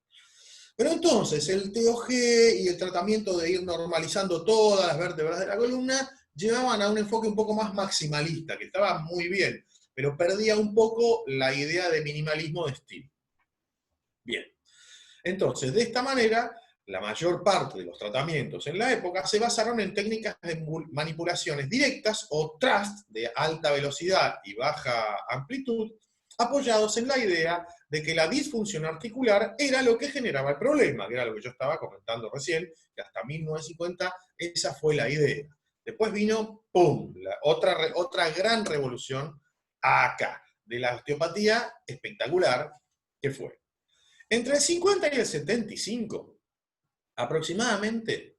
Pero entonces, el TOG y el tratamiento de ir normalizando todas las vértebras de la columna llevaban a un enfoque un poco más maximalista, que estaba muy bien, pero perdía un poco la idea de minimalismo de Steele. Bien, entonces, de esta manera, la mayor parte de los tratamientos en la época se basaron en técnicas de manipulaciones directas o thrust de alta velocidad y baja amplitud, apoyados en la idea de que la disfunción articular era lo que generaba el problema, que era lo que yo estaba comentando recién, que hasta 1950 esa fue la idea. Después vino, ¡pum!, otra gran revolución acá, de la osteopatía espectacular, que fue. Entre el 50 y el 75, aproximadamente,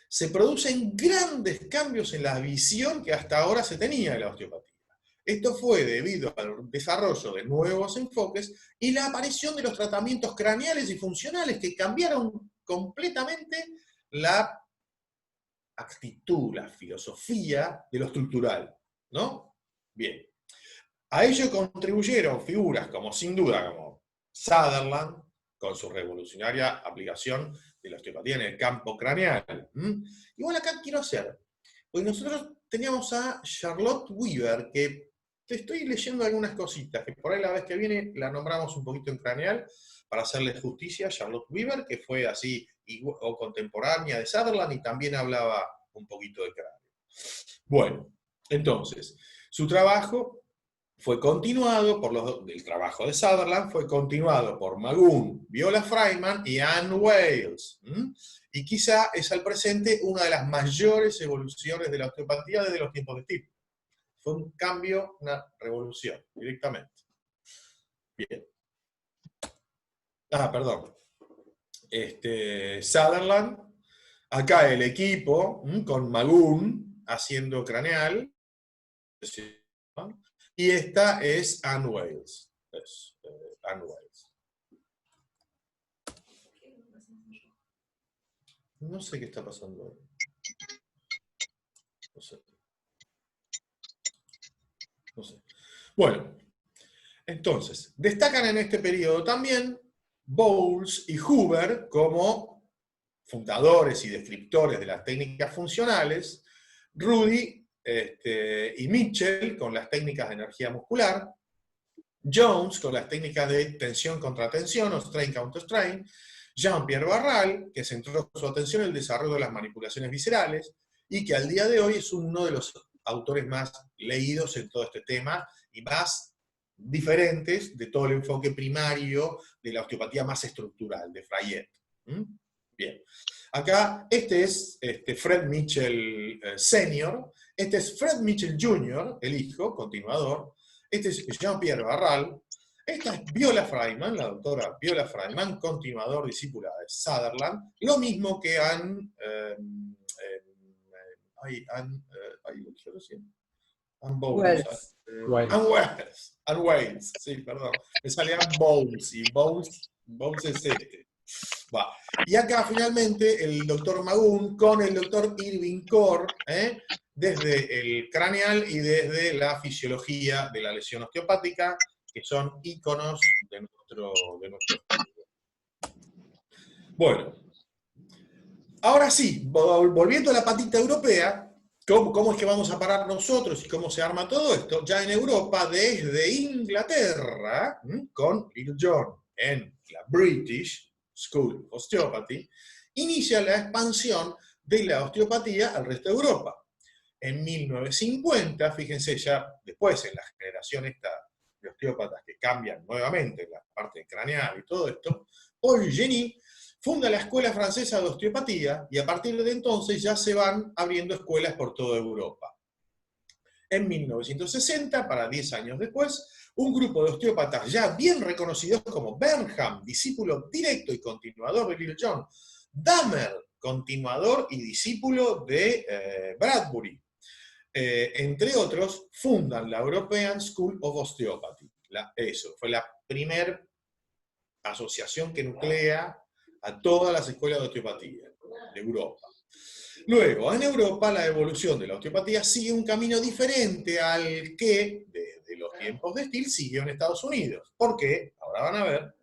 se producen grandes cambios en la visión que hasta ahora se tenía de la osteopatía. Esto fue debido al desarrollo de nuevos enfoques y la aparición de los tratamientos craneales y funcionales que cambiaron completamente la actitud, la filosofía de lo estructural, ¿no? Bien. A ello contribuyeron figuras como, sin duda, como Sutherland, con su revolucionaria aplicación de la osteopatía en el campo craneal. Igual acá quiero hacer, porque nosotros teníamos a Charlotte Weaver, que te estoy leyendo algunas cositas, que por ahí la vez que viene la nombramos un poquito en craneal, para hacerle justicia a Charlotte Weaver, que fue así, o contemporánea de Sutherland, y también hablaba un poquito de cráneo. Bueno, entonces, su trabajo fue continuado el trabajo de Sutherland fue continuado por Magoon, Viola Fryman y Ann Wales. Y quizá es al presente una de las mayores evoluciones de la osteopatía desde los tiempos de Steele. Fue un cambio, una revolución, directamente. Bien. Perdón. Sutherland, acá el equipo, con Magoon haciendo craneal, y esta es Ann Wales. Ann Wales. No sé qué está pasando. No sé. Bueno, entonces, destacan en este periodo también Bowles y Huber como fundadores y descriptores de las técnicas funcionales, Rudy y Mitchell con las técnicas de energía muscular, Jones con las técnicas de tensión contra tensión o strain counter strain, Jean-Pierre Barral, que centró su atención en el desarrollo de las manipulaciones viscerales y que al día de hoy es uno de los autores más leídos en todo este tema y más diferentes de todo el enfoque primario de la osteopatía más estructural, de Fryette. Bien. Acá, este es Fred Mitchell Senior, este es Fred Mitchell Jr., el hijo, continuador, este es Jean-Pierre Barral, esta es Viola Fryman, la doctora Viola Fryman, continuador, discípula de Sutherland, lo mismo que Ann Bowles. Ann Wales, sí, perdón. Me salía Bowles, y Bowles es este. Va. Y acá finalmente el doctor Magoon con el doctor Irving Core, desde el craneal y desde la fisiología de la lesión osteopática, que son íconos de nuestro estudio. Bueno, ahora sí, volviendo a la patita europea, ¿cómo es que vamos a parar nosotros y cómo se arma todo esto? Ya en Europa, desde Inglaterra, con Little John en la British School of Osteopathy, inicia la expansión de la osteopatía al resto de Europa. En 1950, fíjense ya después en la generación esta de osteópatas que cambian nuevamente la parte craneal y todo esto, Paul Geny funda la Escuela Francesa de Osteopatía y a partir de entonces ya se van abriendo escuelas por toda Europa. En 1960, para 10 años después, un grupo de osteópatas ya bien reconocidos como Bernham, discípulo directo y continuador de Little John, Dahmer, continuador y discípulo de Bradbury, entre otros, fundan la European School of Osteopathy. Eso, fue la primera asociación que nuclea a todas las escuelas de osteopatía de Europa. Luego, en Europa, la evolución de la osteopatía sigue un camino diferente al que, desde los tiempos de Steele, siguió en Estados Unidos. ¿Por qué? Ahora van a ver.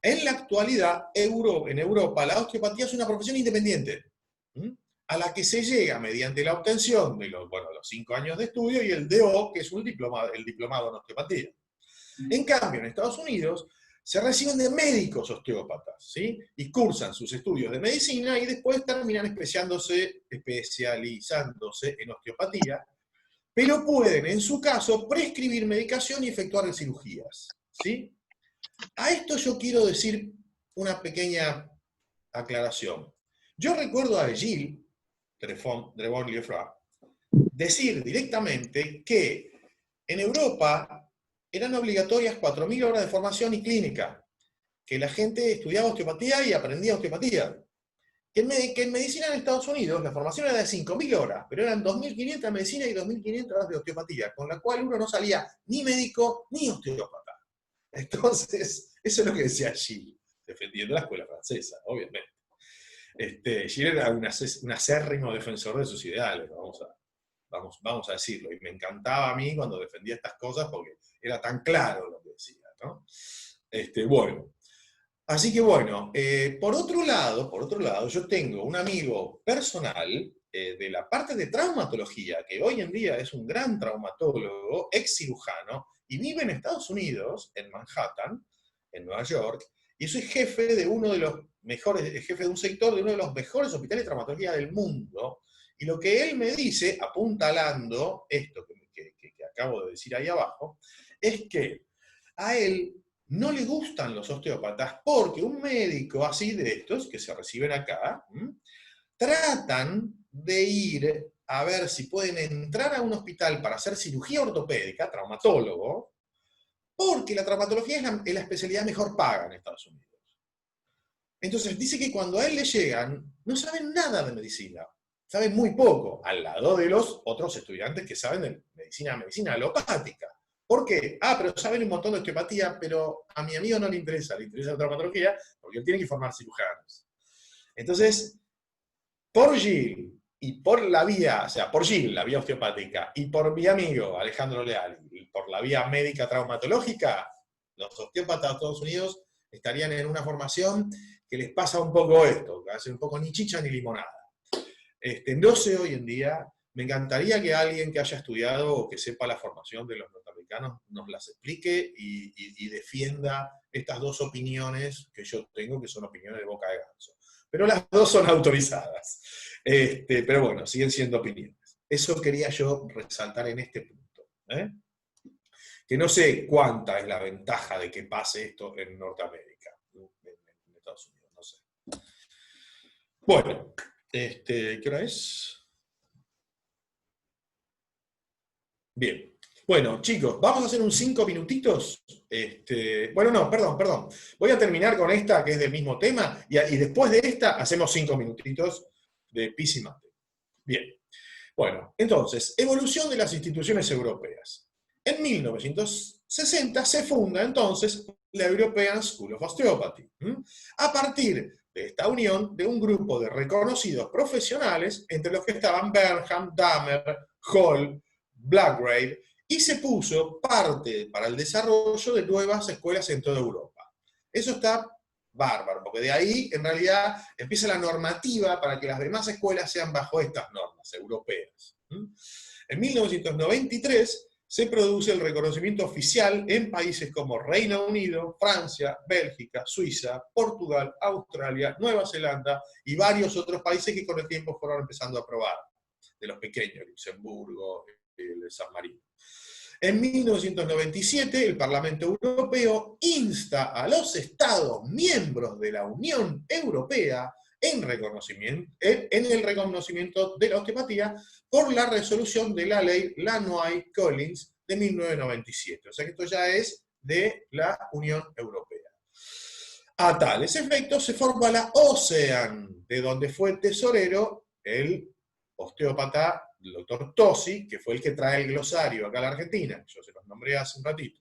En la actualidad, en Europa, la osteopatía es una profesión independiente, a la que se llega mediante la obtención de los 5 años de estudio y el DO, que es el diplomado en osteopatía. En cambio, en Estados Unidos, se reciben de médicos osteópatas, ¿sí? Y cursan sus estudios de medicina y después terminan especializándose en osteopatía, pero pueden, en su caso, prescribir medicación y efectuar cirugías, ¿sí? A esto yo quiero decir una pequeña aclaración. Yo recuerdo a Gilles Drebon-Lieffroy decir directamente que en Europa eran obligatorias 4.000 horas de formación y clínica, que la gente estudiaba osteopatía y aprendía osteopatía. Que en medicina en Estados Unidos la formación era de 5.000 horas, pero eran 2.500 de medicina y 2.500 horas de osteopatía, con la cual uno no salía ni médico ni osteópata. Entonces, eso es lo que decía Gilles, defendiendo la escuela francesa, obviamente. Gilles era un acérrimo defensor de sus ideales, vamos a decirlo, y me encantaba a mí cuando defendía estas cosas porque era tan claro lo que decía, ¿no? Bueno, así que bueno, por otro lado, yo tengo un amigo personal de la parte de traumatología, que hoy en día es un gran traumatólogo, ex cirujano, y vive en Estados Unidos, en Manhattan, en Nueva York, y soy jefe de jefe de un sector de uno de los mejores hospitales de traumatología del mundo. Y lo que él me dice, apuntalando esto que acabo de decir ahí abajo, es que a él no le gustan los osteópatas porque un médico así de estos, que se reciben acá, tratan de ir a ver si pueden entrar a un hospital para hacer cirugía ortopédica, traumatólogo, porque la traumatología es la especialidad mejor paga en Estados Unidos. Entonces dice que cuando a él le llegan, no saben nada de medicina. Saben muy poco, al lado de los otros estudiantes que saben de medicina alopática. ¿Por qué? Pero saben un montón de osteopatía, pero a mi amigo no le interesa la traumatología, porque él tiene que formar cirujanos. Entonces, por Gilles, y por la vía, por Gilles, la vía osteopática, y por mi amigo Alejandro Leal, y por la vía médica traumatológica, los osteópatas de Estados Unidos estarían en una formación que les pasa un poco esto, que hace un poco ni chicha ni limonada. No sé hoy en día, me encantaría que alguien que haya estudiado o que sepa la formación de los norteamericanos nos las explique y defienda estas dos opiniones que yo tengo, que son opiniones de boca de ganso. Pero las dos son autorizadas. Pero bueno, siguen siendo opiniones. Eso quería yo resaltar en este punto. Que no sé cuánta es la ventaja de que pase esto en Norteamérica, en Estados Unidos, no sé. Bueno. ¿Qué hora es? Bien. Bueno, chicos, vamos a hacer un 5 minutitos. Bueno, no, perdón. Voy a terminar con esta, que es del mismo tema, y después de esta hacemos 5 minutitos de pis y mate. Bien. Bueno, entonces, evolución de las instituciones europeas. En 1960 se funda entonces la European School of Osteopathy. A partir de esta unión de un grupo de reconocidos profesionales, entre los que estaban Bernham, Dahmer, Hall, Blackgrave, y se puso parte para el desarrollo de nuevas escuelas en toda Europa. Eso está bárbaro, porque de ahí, en realidad, empieza la normativa para que las demás escuelas sean bajo estas normas europeas. En 1993, se produce el reconocimiento oficial en países como Reino Unido, Francia, Bélgica, Suiza, Portugal, Australia, Nueva Zelanda y varios otros países que con el tiempo fueron empezando a aprobar, de los pequeños, Luxemburgo, San Marino. En 1997, el Parlamento Europeo insta a los Estados miembros de la Unión Europea en el reconocimiento de la osteopatía por la resolución de la ley Lanois-Collins de 1997. O sea que esto ya es de la Unión Europea. A tales efectos se forma la OCEAN, de donde fue tesorero el osteópata el doctor Tosi, que fue el que trae el glosario acá a la Argentina, yo se los nombré hace un ratito.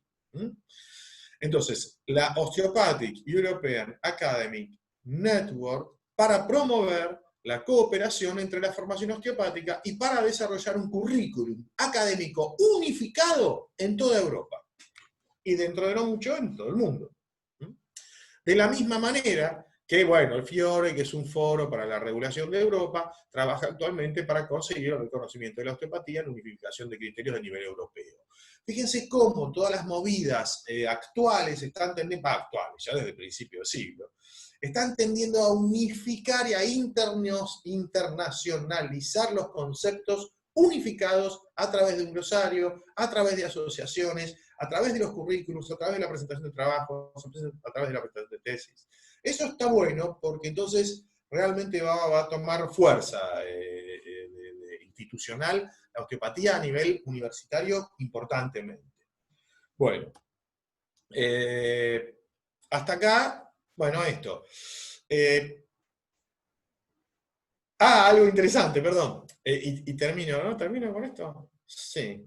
Entonces, la Osteopathic European Academic Network para promover la cooperación entre la formación osteopática y para desarrollar un currículum académico unificado en toda Europa. Y dentro de no mucho, en todo el mundo. De la misma manera que, bueno, el FIORE, que es un foro para la regulación de Europa, trabaja actualmente para conseguir el reconocimiento de la osteopatía en unificación de criterios a nivel europeo. Fíjense cómo todas las movidas actuales están tendiendo, actuales, ya desde el principio del siglo, están tendiendo a unificar y a internacionalizar los conceptos unificados a través de un glosario, a través de asociaciones, a través de los currículos, a través de la presentación de trabajos, a través de la presentación de tesis. Eso está bueno porque entonces realmente va a tomar fuerza institucional la osteopatía a nivel universitario importantemente. Bueno, hasta acá, bueno, esto. Algo interesante, perdón. Y termino, ¿no? ¿Termino con esto? Sí.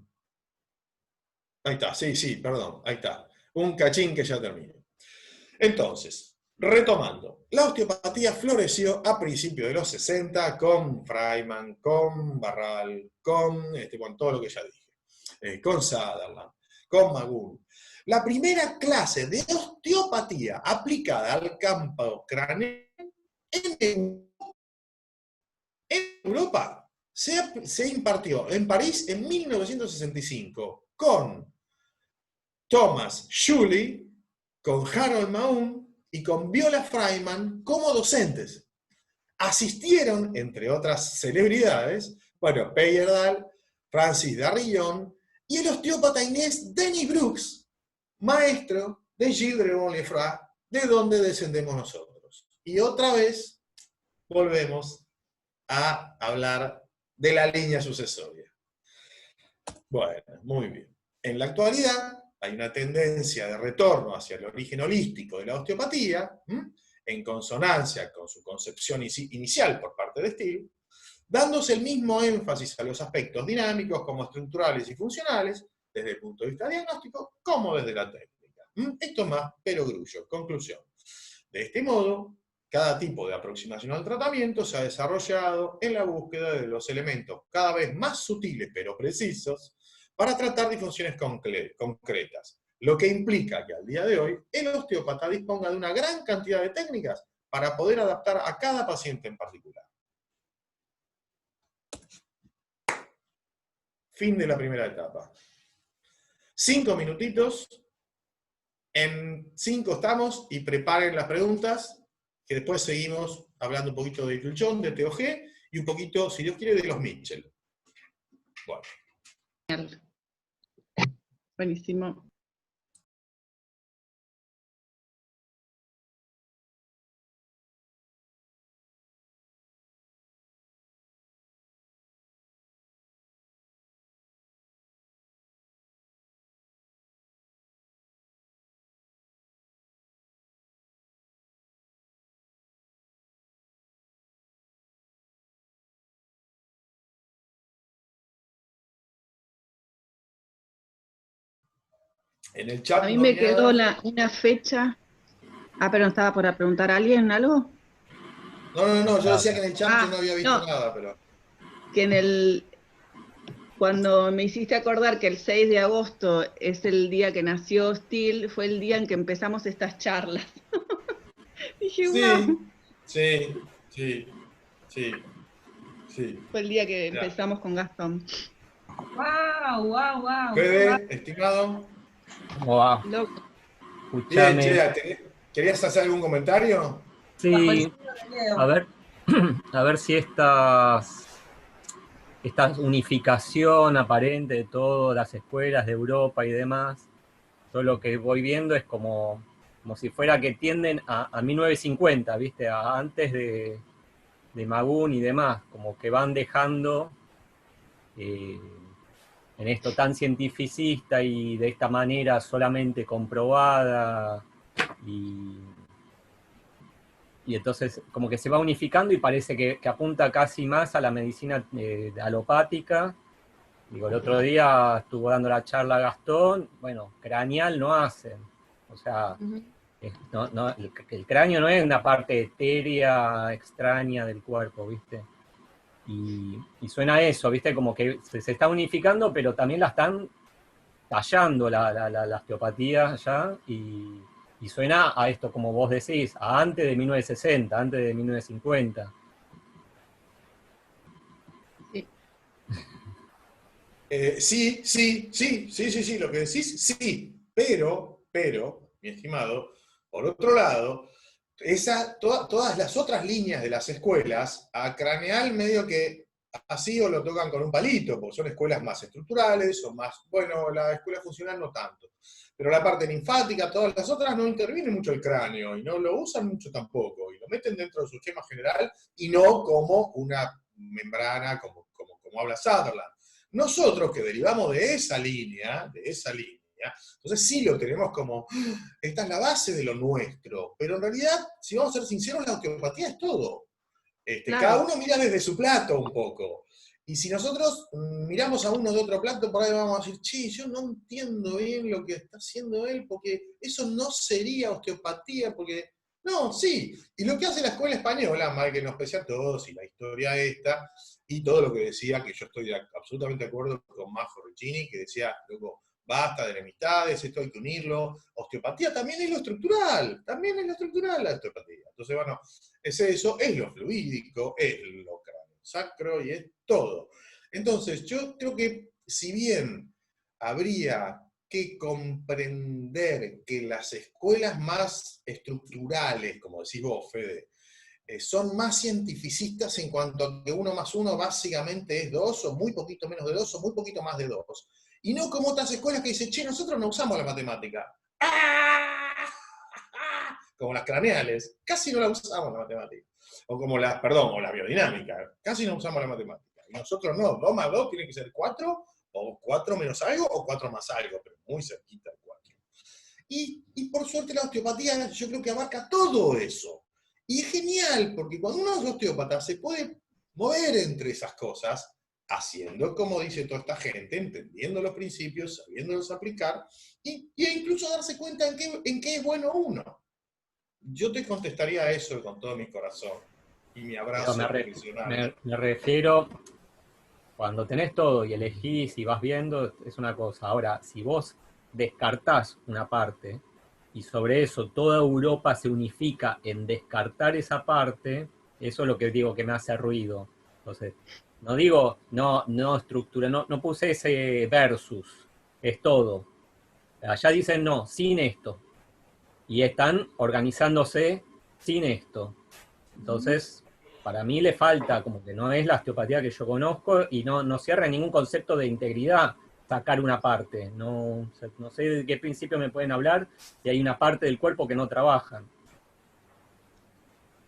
Ahí está, sí, perdón, ahí está. Un cachín que ya termino. Entonces, retomando, la osteopatía floreció a principios de los 60 con Freiman, con Barral, con todo lo que ya dije, con Sutherland, con Magun. La primera clase de osteopatía aplicada al campo craneal en Europa se impartió en París en 1965 con Thomas Schully, con Harold Mahon y con Viola Freiman como docentes. Asistieron, entre otras celebridades, bueno, Peyerdahl, Francis Darrillon y el osteópata inglés Dennis Brooks, maestro de Gilles de Bonlefroy, de donde descendemos nosotros. Y otra vez volvemos a hablar de la línea sucesoria. Bueno, muy bien. En la actualidad hay una tendencia de retorno hacia el origen holístico de la osteopatía, en consonancia con su concepción inicial por parte de Steele, dándose el mismo énfasis a los aspectos dinámicos como estructurales y funcionales, desde el punto de vista diagnóstico, como desde la técnica. Esto más perogrullo. Conclusión. De este modo, cada tipo de aproximación al tratamiento se ha desarrollado en la búsqueda de los elementos cada vez más sutiles pero precisos para tratar disfunciones concretas, lo que implica que al día de hoy el osteópata disponga de una gran cantidad de técnicas para poder adaptar a cada paciente en particular. Fin de la primera etapa. 5 minutitos, en 5 estamos y preparen las preguntas, que después seguimos hablando un poquito de Tulchón, de TOG, y un poquito, si Dios quiere, de los Mitchell. Bueno. Buenísimo. En el chat a mí me quedó una fecha. Pero estaba por preguntar a alguien algo. No, yo decía que en el chat yo no había visto nada, pero... Que cuando me hiciste acordar que el 6 de agosto es el día que nació Steele, fue el día en que empezamos estas charlas. Dije, wow. Sí. Fue el día que empezamos con Gastón. Wow. Fede, estimado. Wow. Loco. Escuchame. Bien, ¿querías hacer algún comentario? Sí, a ver si estas esta unificación aparente de todas las escuelas de Europa y demás, yo lo que voy viendo es como si fuera que tienden a 1950, ¿viste? A antes de Magún y demás, como que van dejando en esto tan cientificista y de esta manera solamente comprobada, y entonces como que se va unificando y parece que apunta casi más a la medicina alopática. Digo, el otro día estuvo dando la charla Gastón, bueno, craneal no hacen, o sea, el cráneo no es una parte etérea, extraña del cuerpo, ¿viste? Y suena eso, ¿viste? Como que se está unificando, pero también la están tallando la osteopatía ya, y suena a esto, como vos decís, a antes de 1960, antes de 1950. Sí, lo que decís, sí, pero, mi estimado, por otro lado, todas las otras líneas de las escuelas, a craneal medio que así o lo tocan con un palito, porque son escuelas más estructurales, o más, bueno, la escuela funcional no tanto. Pero la parte linfática, todas las otras no interviene mucho el cráneo, y no lo usan mucho tampoco, y lo meten dentro de su esquema general, y no como una membrana, como habla Sutherland. Nosotros que derivamos de esa línea, entonces sí lo tenemos como, esta es la base de lo nuestro, pero en realidad, si vamos a ser sinceros, la osteopatía es todo. Claro. Cada uno mira desde su plato un poco. Y si nosotros miramos a uno de otro plato, por ahí vamos a decir, che, yo no entiendo bien lo que está haciendo él, porque eso no sería osteopatía, porque... No, sí. Y lo que hace la escuela española, mal que nos pese a todos, y la historia esta, y todo lo que decía, que yo estoy absolutamente de acuerdo con Majo Riccini, que decía, luego, basta de enemistades, esto hay que unirlo. Osteopatía también es lo estructural, la osteopatía. Entonces, bueno, es eso, es lo fluídico, es lo sacro y es todo. Entonces, yo creo que si bien habría que comprender que las escuelas más estructurales, como decís vos, Fede, son más cientificistas en cuanto a que 1 más 1 básicamente es 2, o muy poquito menos de 2, o muy poquito más de 2. Y no como otras escuelas que dicen, che, nosotros no usamos la matemática. Como las craneales, casi no la usamos la matemática. O como la biodinámica, casi no usamos la matemática. Y nosotros no, 2 más 2 tiene que ser 4, o 4 menos algo, o 4 más algo, pero muy cerquita el 4. Y por suerte la osteopatía yo creo que abarca todo eso. Y es genial, porque cuando uno es osteópata se puede mover entre esas cosas, haciendo como dice toda esta gente, entendiendo los principios, sabiéndolos aplicar, e incluso darse cuenta en qué es bueno uno. Yo te contestaría eso con todo mi corazón, y mi abrazo profesional. Me refiero, cuando tenés todo y elegís y vas viendo, es una cosa. Ahora, si vos descartás una parte, y sobre eso toda Europa se unifica en descartar esa parte, eso es lo que digo que me hace ruido. Entonces, no digo, no estructura, no puse ese versus, es todo. Allá dicen no, sin esto. Y están organizándose sin esto. Entonces, para mí le falta, como que no es la osteopatía que yo conozco, y no cierra ningún concepto de integridad sacar una parte. No sé de qué principio me pueden hablar, y hay una parte del cuerpo que no trabajan.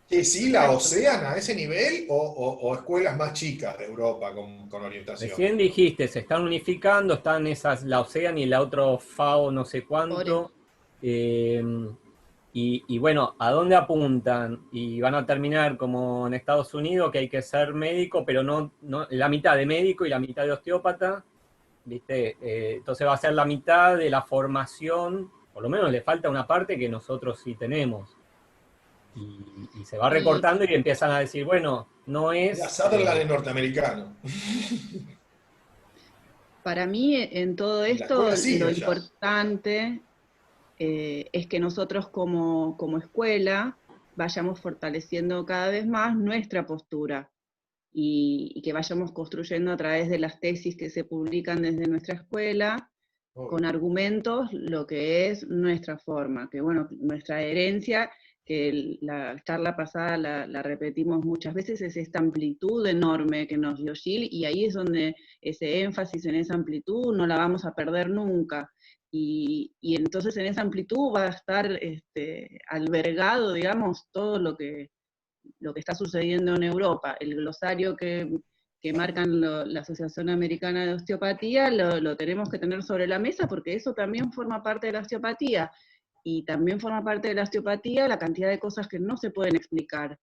¿Sí, la OCEAN a ese nivel, o escuelas más chicas de Europa con orientación? Recién dijiste, se están unificando, están esas, la OCEAN y la otra FAO no sé cuánto. Y bueno, ¿a dónde apuntan? Y van a terminar como en Estados Unidos, que hay que ser médico, pero no la mitad de médico y la mitad de osteópata, ¿viste? Entonces va a ser la mitad de la formación, por lo menos le falta una parte que nosotros sí tenemos. Y se va recortando y empiezan a decir, bueno, no es... La Sutherland es norteamericano. Para mí, en todo esto, lo importante es que nosotros como escuela vayamos fortaleciendo cada vez más nuestra postura, y que vayamos construyendo a través de las tesis que se publican desde nuestra escuela, con argumentos, lo que es nuestra forma, que bueno, nuestra herencia, la charla pasada la repetimos muchas veces, es esta amplitud enorme que nos dio Gil, y ahí es donde ese énfasis en esa amplitud no la vamos a perder nunca. Y entonces en esa amplitud va a estar albergado, digamos, todo lo que está sucediendo en Europa. El glosario que marcan la Asociación Americana de Osteopatía lo tenemos que tener sobre la mesa, porque eso también forma parte de la osteopatía. Y también forma parte de la osteopatía la cantidad de cosas que no se pueden explicar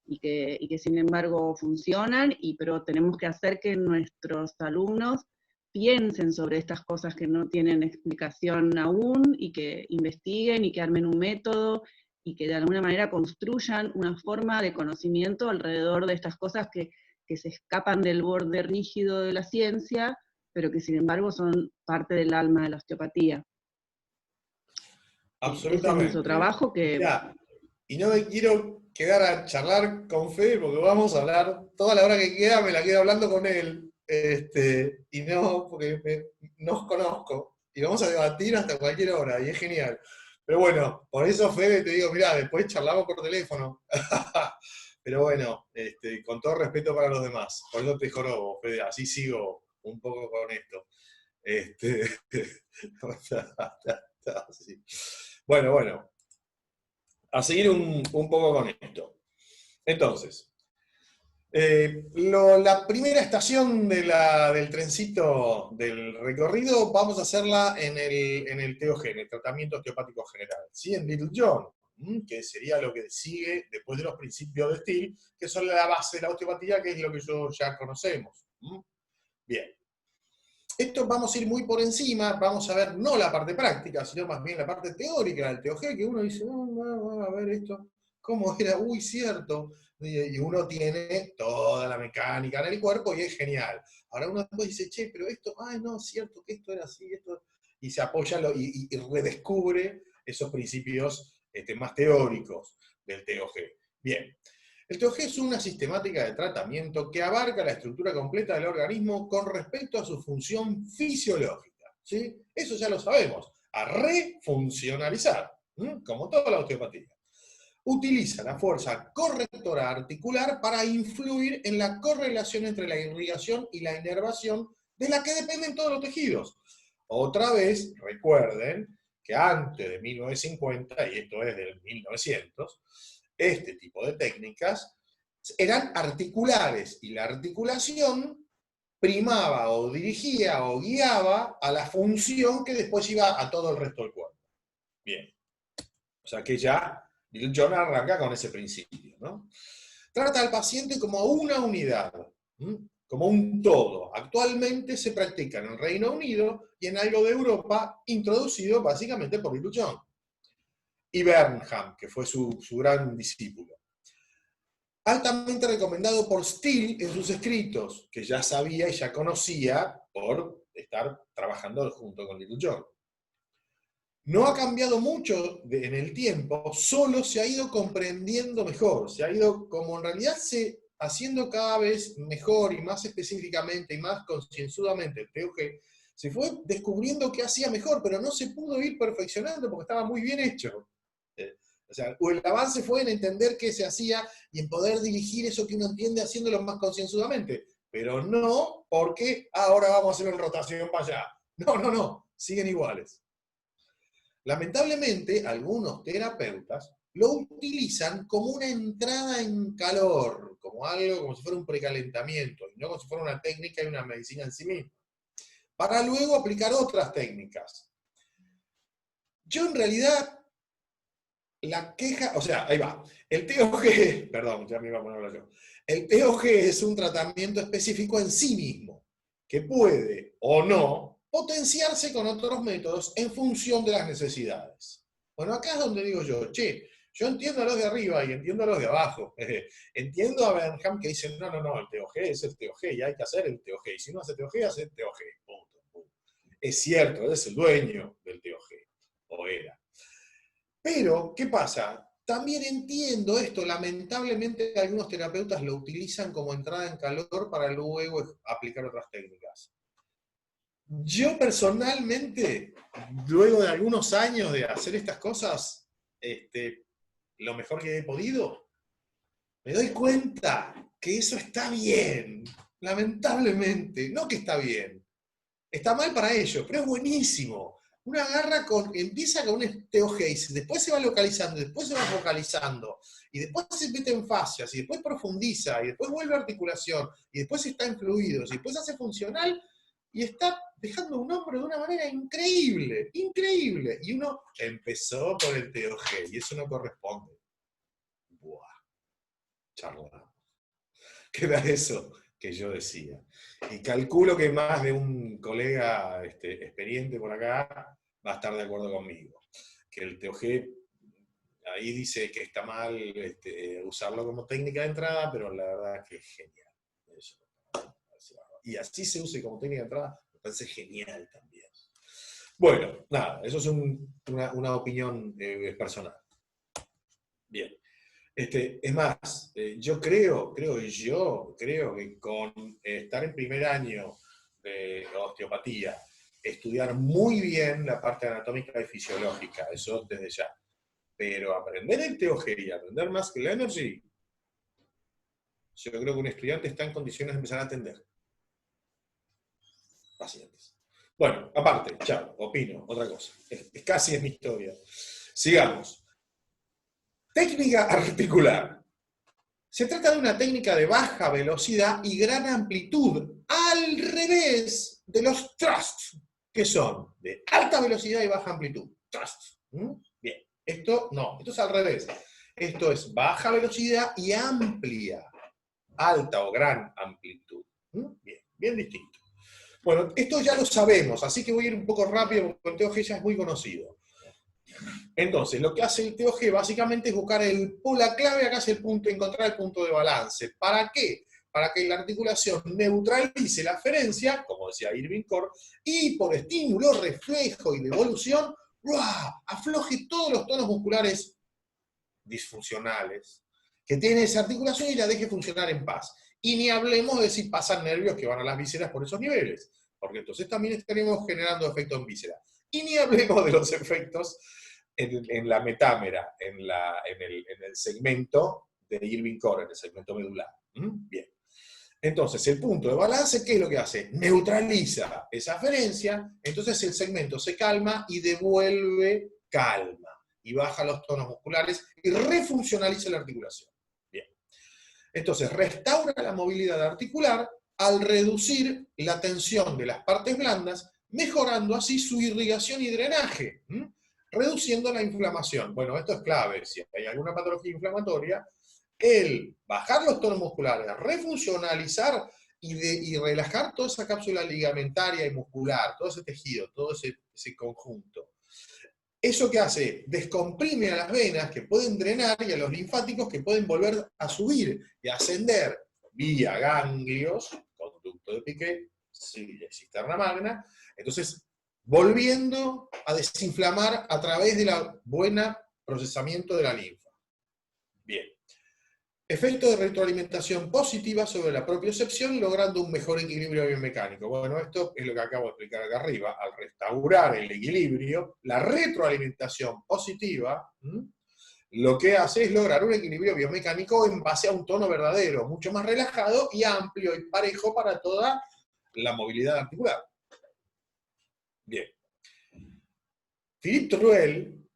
y que sin embargo funcionan, pero tenemos que hacer que nuestros alumnos piensen sobre estas cosas que no tienen explicación aún, y que investiguen y que armen un método y que de alguna manera construyan una forma de conocimiento alrededor de estas cosas que se escapan del borde rígido de la ciencia, pero que sin embargo son parte del alma de la osteopatía. Absolutamente. Ese es nuestro trabajo que... Mirá, y no me quiero quedar a charlar con Fede, porque vamos a hablar, toda la hora que queda me la quedo hablando con él, y no, porque no os conozco, y vamos a debatir hasta cualquier hora, y es genial. Pero bueno, por eso, Fede, te digo, mirá, después charlamos por teléfono. Pero bueno, con todo respeto para los demás, por eso te jorobo, Fede, así sigo un poco con esto. Así. Bueno, a seguir un poco con esto. Entonces, la primera estación del trencito del recorrido vamos a hacerla en el TOG, en el tratamiento osteopático general, ¿sí? En Little John, que sería lo que sigue después de los principios de Steele, que son la base de la osteopatía, que es lo que ya conocemos. Bien. Esto vamos a ir muy por encima, vamos a ver no la parte práctica, sino más bien la parte teórica del TOG, que uno dice, a ver esto, ¿cómo era? Uy, cierto. Y uno tiene toda la mecánica en el cuerpo y es genial. Ahora uno después dice, che, pero esto, ay, no, cierto que esto era así, esto... Y se apoya y redescubre esos principios más teóricos del TOG. Bien. El TOG es una sistemática de tratamiento que abarca la estructura completa del organismo con respecto a su función fisiológica, ¿sí? Eso ya lo sabemos, a refuncionalizar, como toda la osteopatía. Utiliza la fuerza correctora articular para influir en la correlación entre la irrigación y la inervación de la que dependen todos los tejidos. Otra vez, recuerden que antes de 1950, y esto es del 1900, este tipo de técnicas eran articulares, y la articulación primaba o dirigía o guiaba a la función que después iba a todo el resto del cuerpo. Bien. O sea que ya John arranca con ese principio, ¿no? Trata al paciente como una unidad, como un todo. Actualmente se practica en el Reino Unido y en algo de Europa, introducido básicamente por Little John y Bernham, que fue su gran discípulo. Altamente recomendado por Steele en sus escritos, que ya sabía y ya conocía por estar trabajando junto con Little John. No ha cambiado mucho en el tiempo, solo se ha ido comprendiendo mejor, se ha ido como en realidad haciendo cada vez mejor y más específicamente y más concienzudamente el TOG, se fue descubriendo que hacía mejor, pero no se pudo ir perfeccionando porque estaba muy bien hecho. O sea, el avance fue en entender qué se hacía y en poder dirigir eso que uno entiende haciéndolo más concienzudamente, pero no porque ahora vamos a hacerlo en rotación para allá. No, siguen iguales. Lamentablemente, algunos terapeutas lo utilizan como una entrada en calor, como algo, como si fuera un precalentamiento, y no como si fuera una técnica y una medicina en sí misma, para luego aplicar otras técnicas. Yo en realidad, la queja, o sea, ahí va, el TOG, perdón, ya me iba a poner a hablar yo, el TOG es un tratamiento específico en sí mismo, que puede o no potenciarse con otros métodos en función de las necesidades. Bueno, acá es donde digo yo, che, yo entiendo a los de arriba y entiendo a los de abajo. Entiendo a Bernham que dice, no, el TOG es el TOG y hay que hacer el TOG. Y si no hace TOG, hace el TOG. Punto. Es cierto, él es el dueño del TOG, o era. Pero, ¿qué pasa? También entiendo esto, lamentablemente algunos terapeutas lo utilizan como entrada en calor para luego aplicar otras técnicas. Yo personalmente, luego de algunos años de hacer estas cosas, lo mejor que he podido, me doy cuenta que eso está bien, lamentablemente, no que está bien, está mal para ellos, pero es buenísimo. Uno agarra empieza con un teogeis, después se va localizando, después se va focalizando, y después se mete en fascias, y después profundiza, y después vuelve a articulación, y después está en fluidos, y después hace funcional, y está dejando un hombro de una manera increíble, increíble. Y uno empezó por el teoge, y eso no corresponde. Buah, charla. ¿Qué era eso que yo decía? Y calculo que más de un colega experiente por acá va a estar de acuerdo conmigo. Que el teoge, ahí dice que está mal usarlo como técnica de entrada, pero la verdad es que es genial. Eso. Y así se use como técnica de entrada, me parece genial también. Bueno, nada, eso es una opinión personal. Bien. Es más, yo creo que con estar en primer año de osteopatía, estudiar muy bien la parte anatómica y fisiológica, eso desde ya. Pero aprender el TOG y aprender Muscle Energy, yo creo que un estudiante está en condiciones de empezar a atender pacientes. Bueno, aparte, chao, opino, otra cosa. Casi es mi historia. Sigamos. Técnica articular. Se trata de una técnica de baja velocidad y gran amplitud, al revés de los thrusts, que son de alta velocidad y baja amplitud. Thrusts. Bien, esto no, esto es al revés. Esto es baja velocidad y amplia, alta o gran amplitud. Bien, bien distinto. Bueno, esto ya lo sabemos, así que voy a ir un poco rápido porque el TOG ya es muy conocido. Entonces, lo que hace el TOG básicamente es buscar la clave acá es encontrar el punto de balance. ¿Para qué? Para que la articulación neutralice la aferencia, como decía Irving Core, y por estímulo, reflejo y devolución, afloje todos los tonos musculares disfuncionales que tiene esa articulación y la deje funcionar en paz. Y ni hablemos de si pasan nervios que van a las vísceras por esos niveles, porque entonces también estaremos generando efectos en vísceras. Y ni hablemos de los efectos en la metámera, en el segmento de Irving Core, en el segmento medular. Bien. Entonces, el punto de balance, ¿qué es lo que hace? Neutraliza esa aferencia, entonces el segmento se calma y devuelve calma, y baja los tonos musculares y refuncionaliza la articulación. Bien. Entonces, restaura la movilidad articular al reducir la tensión de las partes blandas, mejorando así su irrigación y drenaje, reduciendo la inflamación. Bueno, esto es clave. Si hay alguna patología inflamatoria, el bajar los tonos musculares, refuncionalizar y relajar toda esa cápsula ligamentaria y muscular, todo ese tejido, todo ese conjunto. ¿Eso qué hace? Descomprime a las venas que pueden drenar y a los linfáticos que pueden volver a subir y ascender vía ganglios, conducto de Piquet, cisterna magna. Entonces, volviendo a desinflamar a través de la buena procesamiento de la linfa. Bien. Efecto de retroalimentación positiva sobre la propiocepción, logrando un mejor equilibrio biomecánico. Bueno, esto es lo que acabo de explicar acá arriba. Al restaurar el equilibrio, la retroalimentación positiva, lo que hace es lograr un equilibrio biomecánico en base a un tono verdadero, mucho más relajado y amplio y parejo para toda la movilidad articular. Bien. Philippe Truel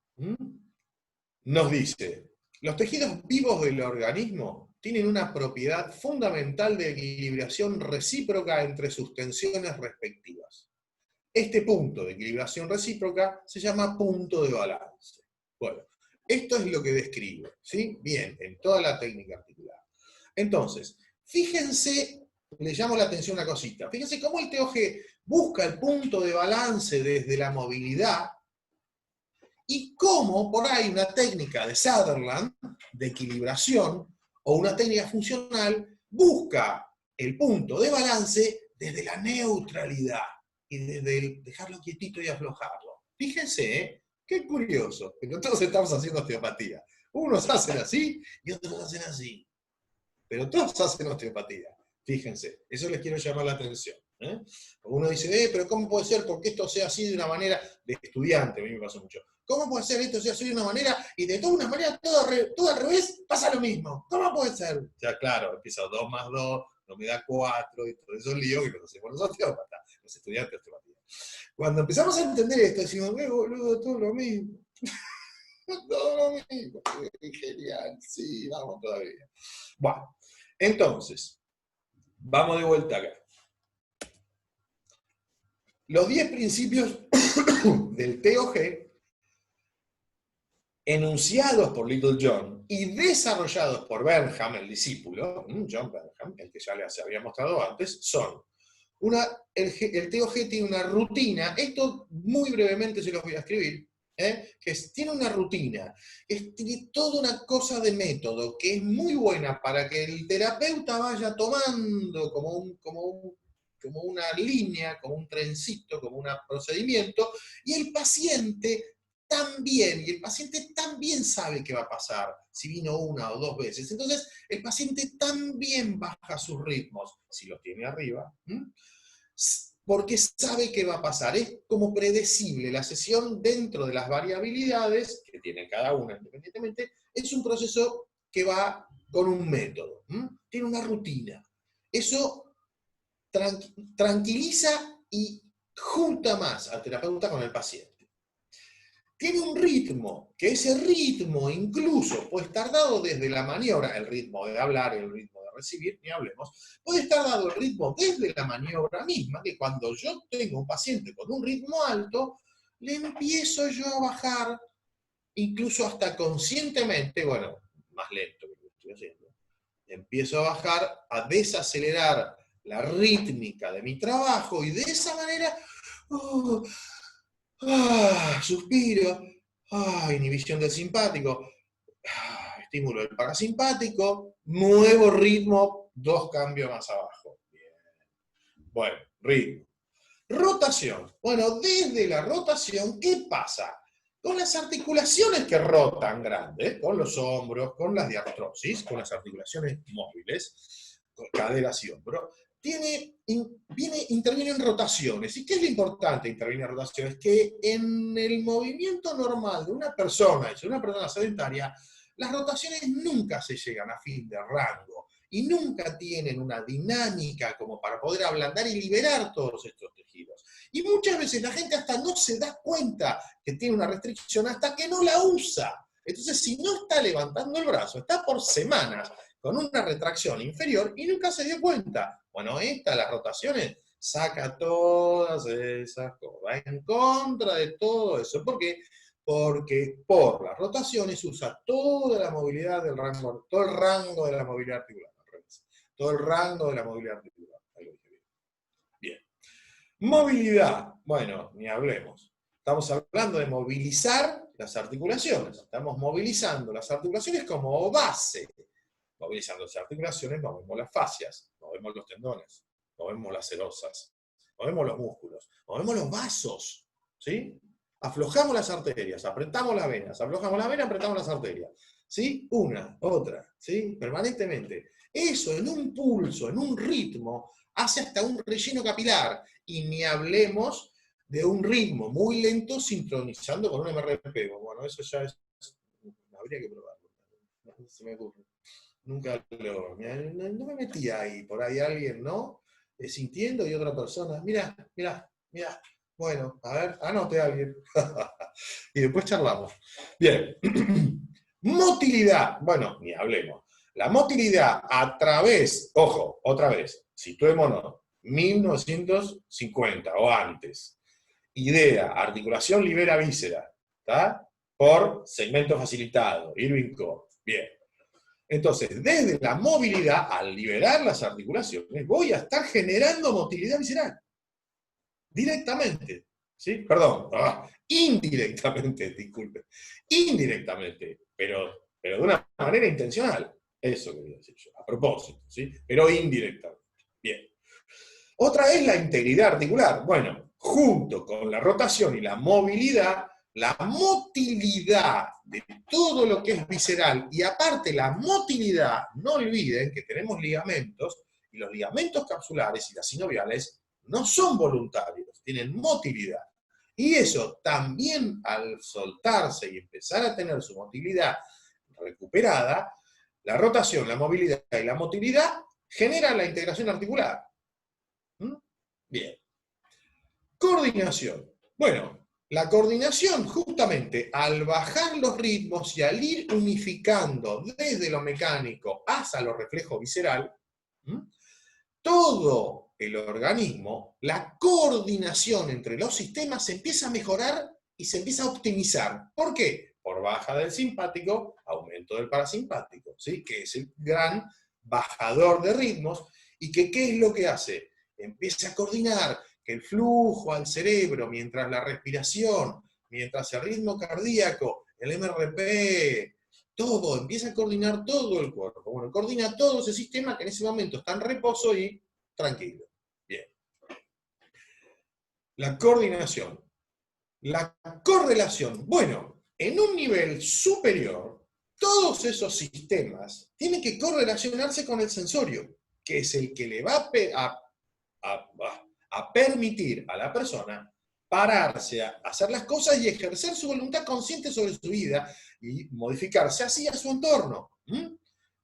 nos dice: los tejidos vivos del organismo tienen una propiedad fundamental de equilibración recíproca entre sus tensiones respectivas. Este punto de equilibración recíproca se llama punto de balance. Bueno, esto es lo que describe, ¿sí? Bien, en toda la técnica articular. Entonces, fíjense, le llamo la atención una cosita, fíjense cómo el TOG busca el punto de balance desde la movilidad, y cómo por ahí una técnica de Sutherland, de equilibración, o una técnica funcional, busca el punto de balance desde la neutralidad, y desde el dejarlo quietito y aflojarlo. Fíjense, qué curioso, pero todos estamos haciendo osteopatía. Unos hacen así, y otros hacen así. Pero todos hacen osteopatía. Fíjense, eso les quiero llamar la atención. ¿eh? Uno dice, pero ¿cómo puede ser? Porque esto sea así de una manera de estudiante, a mí me pasa mucho. ¿Cómo puede ser esto sea así de una manera y de toda una manera todo al revés pasa lo mismo? ¿Cómo puede ser? O sea, claro, empieza 2 más 2, no me da 4, y todo eso lío que nos hacemos los osteópatas, los estudiantes de osteopatía. Cuando empezamos a entender esto, decimos, boludo, todo lo mismo. Todo lo mismo. Genial, sí, vamos todavía. Bueno, entonces, vamos de vuelta acá. Los 10 principios del TOG, enunciados por Little John y desarrollados por Bernham, el discípulo, John Bernham, el que ya les había mostrado antes, son el TOG tiene una rutina, esto muy brevemente se los voy a escribir, tiene una rutina, tiene toda una cosa de método que es muy buena para que el terapeuta vaya tomando como una línea, como un trencito, como un procedimiento, y el paciente también sabe qué va a pasar si vino 1 o 2 veces. Entonces, el paciente también baja sus ritmos, si los tiene arriba, porque sabe qué va a pasar. Es como predecible. La sesión, dentro de las variabilidades que tiene cada una independientemente, es un proceso que va con un método. Tiene una rutina. Eso tranquiliza y junta más al terapeuta con el paciente. Tiene un ritmo, que ese ritmo incluso puede estar dado desde la maniobra, el ritmo de hablar, el ritmo de recibir, ni hablemos, puede estar dado el ritmo desde la maniobra misma, que cuando yo tengo un paciente con un ritmo alto, le empiezo yo a bajar, incluso hasta conscientemente, bueno, más lento que lo estoy haciendo, empiezo a bajar, a desacelerar la rítmica de mi trabajo, y de esa manera, suspiro, inhibición del simpático, estímulo del parasimpático, nuevo ritmo, 2 cambios más abajo. Bien. Bueno, ritmo. Rotación. Bueno, desde la rotación, ¿qué pasa? Con las articulaciones que rotan grandes, con los hombros, con las diartrosis, con las articulaciones móviles, con caderas y hombros, interviene en rotaciones. ¿Y qué es lo importante de intervenir en rotaciones? Que en el movimiento normal de una persona, y de una persona sedentaria, las rotaciones nunca se llegan a fin de rango y nunca tienen una dinámica como para poder ablandar y liberar todos estos tejidos. Y muchas veces la gente hasta no se da cuenta que tiene una restricción hasta que no la usa. Entonces, si no está levantando el brazo, está por semanas con una retracción inferior y nunca se dio cuenta. Bueno, las rotaciones, saca todas esas cosas, va en contra de todo eso. ¿Por qué? Porque por las rotaciones usa toda la movilidad del rango, todo el rango de la movilidad articular. Todo el rango de la movilidad articular. Ahí lo dije bien. Movilidad, bueno, ni hablemos. Estamos hablando de movilizar las articulaciones. Estamos movilizando las articulaciones como base. Movilizando las articulaciones, movemos las fascias, movemos los tendones, movemos las serosas, movemos los músculos, movemos los vasos, ¿sí? Aflojamos las arterias, apretamos las venas, aflojamos la vena, apretamos las arterias, ¿sí? Una, otra, ¿sí? Permanentemente. Eso en un pulso, en un ritmo, hace hasta un relleno capilar, y ni hablemos de un ritmo muy lento sincronizando con un MRP. Bueno, eso ya es, habría que probarlo, no se me ocurre. Nunca no me metí ahí, por ahí alguien, ¿no? Sintiendo y otra persona, mira, bueno, a ver, anote a alguien. Y después charlamos. Bien. Motilidad, bueno, ni hablemos. La motilidad a través, ojo, otra vez, situémonos, 1950 o antes. Idea, articulación libera víscera, ¿está? Por segmento facilitado, Irving Coe. Bien. Entonces, desde la movilidad, al liberar las articulaciones, voy a estar generando motilidad visceral. Directamente. ¿Sí? Perdón, indirectamente, disculpe. Indirectamente, pero de una manera intencional. Eso quería decir yo, a propósito, ¿sí? Pero indirectamente. Bien. Otra es la integridad articular. Bueno, junto con la rotación y la movilidad, la motilidad de todo lo que es visceral, y aparte la motilidad, no olviden que tenemos ligamentos, y los ligamentos capsulares y las sinoviales no son voluntarios, tienen motilidad. Y eso también al soltarse y empezar a tener su motilidad recuperada, la rotación, la movilidad y la motilidad generan la integración articular. ¿Mm? Bien. Coordinación. Bueno, la coordinación justamente al bajar los ritmos y al ir unificando desde lo mecánico hasta lo reflejo visceral, todo el organismo, la coordinación entre los sistemas se empieza a mejorar y se empieza a optimizar. ¿Por qué? Por baja del simpático, aumento del parasimpático, ¿sí? Que es el gran bajador de ritmos, y que ¿qué es lo que hace? Empieza a coordinar que el flujo al cerebro, mientras la respiración, mientras el ritmo cardíaco, el MRP, todo, empieza a coordinar todo el cuerpo. Bueno, coordina todo ese sistema que en ese momento está en reposo y tranquilo. Bien. La coordinación. La correlación. Bueno, en un nivel superior, todos esos sistemas tienen que correlacionarse con el sensorio, que es el que le va a permitir a la persona pararse a hacer las cosas y ejercer su voluntad consciente sobre su vida y modificarse así a su entorno.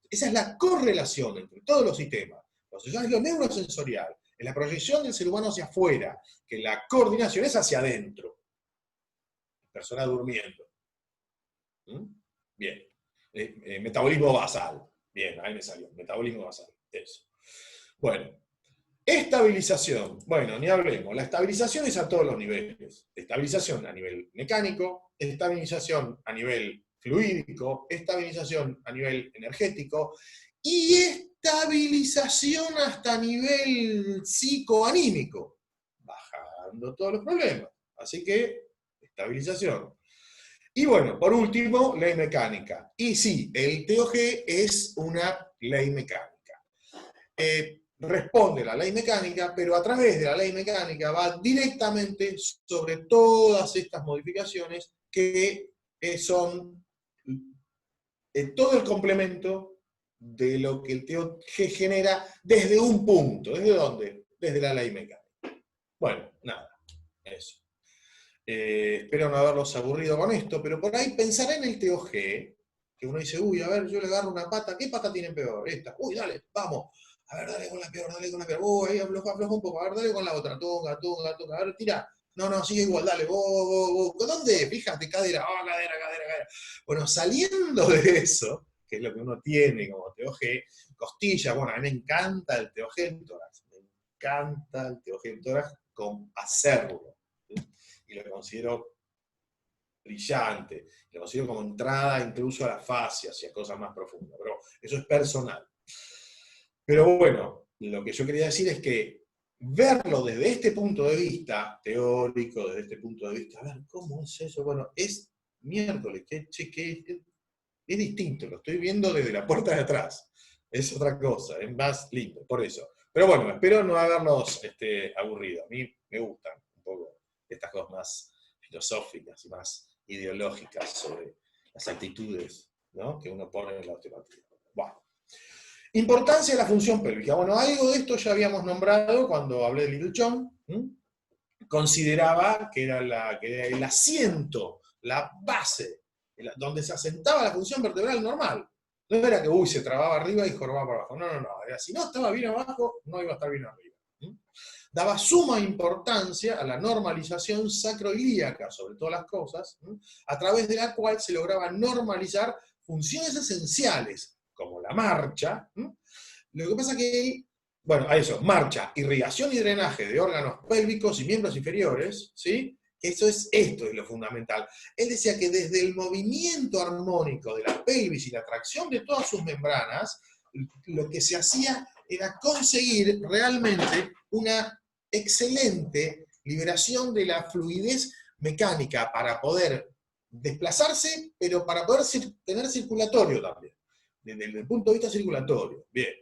Esa es la correlación entre todos los sistemas. Entonces, ya es lo neurosensorial, es la proyección del ser humano hacia afuera, que la coordinación es hacia adentro. Persona durmiendo. Bien. Metabolismo basal. Bien, ahí me salió. Metabolismo basal. Eso. Bueno. Estabilización. Bueno, ni hablemos. La estabilización es a todos los niveles. Estabilización a nivel mecánico, estabilización a nivel fluídico, estabilización a nivel energético y estabilización hasta nivel psicoanímico, bajando todos los problemas. Así que, estabilización. Y bueno, por último, ley mecánica. Y sí, el TOG es una ley mecánica. Responde la ley mecánica, pero a través de la ley mecánica va directamente sobre todas estas modificaciones que son todo el complemento de lo que el TOG genera desde un punto. ¿Desde dónde? Desde la ley mecánica. Bueno, nada, eso. Espero no haberlos aburrido con esto, pero por ahí pensar en el TOG, que uno dice, uy, a ver, yo le agarro una pata, ¿qué pata tiene peor? Esta. Uy, dale, vamos. A ver, dale con la peor, dale con la peor. Ahí afloja un poco. A ver, dale con la otra. Tunga. A ver, tira. No, sigue igual, dale. ¿Dónde? Fíjate, cadera. Cadera. Bueno, saliendo de eso, que es lo que uno tiene como TOG, costilla. Bueno, a mí me encanta el TOG en tórax. Me encanta el TOG en tórax con hacerlo. ¿Sí? Y lo considero brillante. Lo considero como entrada incluso a la fascia, hacia cosas más profundas. Pero eso es personal. Pero bueno, lo que yo quería decir es que verlo desde este punto de vista teórico, desde este punto de vista, a ver, ¿cómo es eso? Bueno, es miércoles, que es distinto, lo estoy viendo desde la puerta de atrás. Es otra cosa, es más lindo, por eso. Pero bueno, espero no haberlos aburrido. A mí me gustan un poco estas cosas más filosóficas y más ideológicas sobre las actitudes, ¿no?, que uno pone en la osteopatía. Bueno. Importancia de la función pélvica. Bueno, algo de esto ya habíamos nombrado cuando hablé de Little John. Consideraba que era el asiento, la base, donde se asentaba la función vertebral normal. No era que, se trababa arriba y jorobaba para abajo. No. Era, si no estaba bien abajo, no iba a estar bien arriba. Daba suma importancia a la normalización sacroilíaca, sobre todas las cosas, a través de la cual se lograba normalizar funciones esenciales, como la marcha. Lo que pasa que a eso, marcha, irrigación y drenaje de órganos pélvicos y miembros inferiores, ¿sí? Esto es lo fundamental. Él decía que desde el movimiento armónico de la pelvis y la tracción de todas sus membranas, lo que se hacía era conseguir realmente una excelente liberación de la fluidez mecánica para poder desplazarse, pero para poder tener circulatorio también. Desde el punto de vista circulatorio. Bien.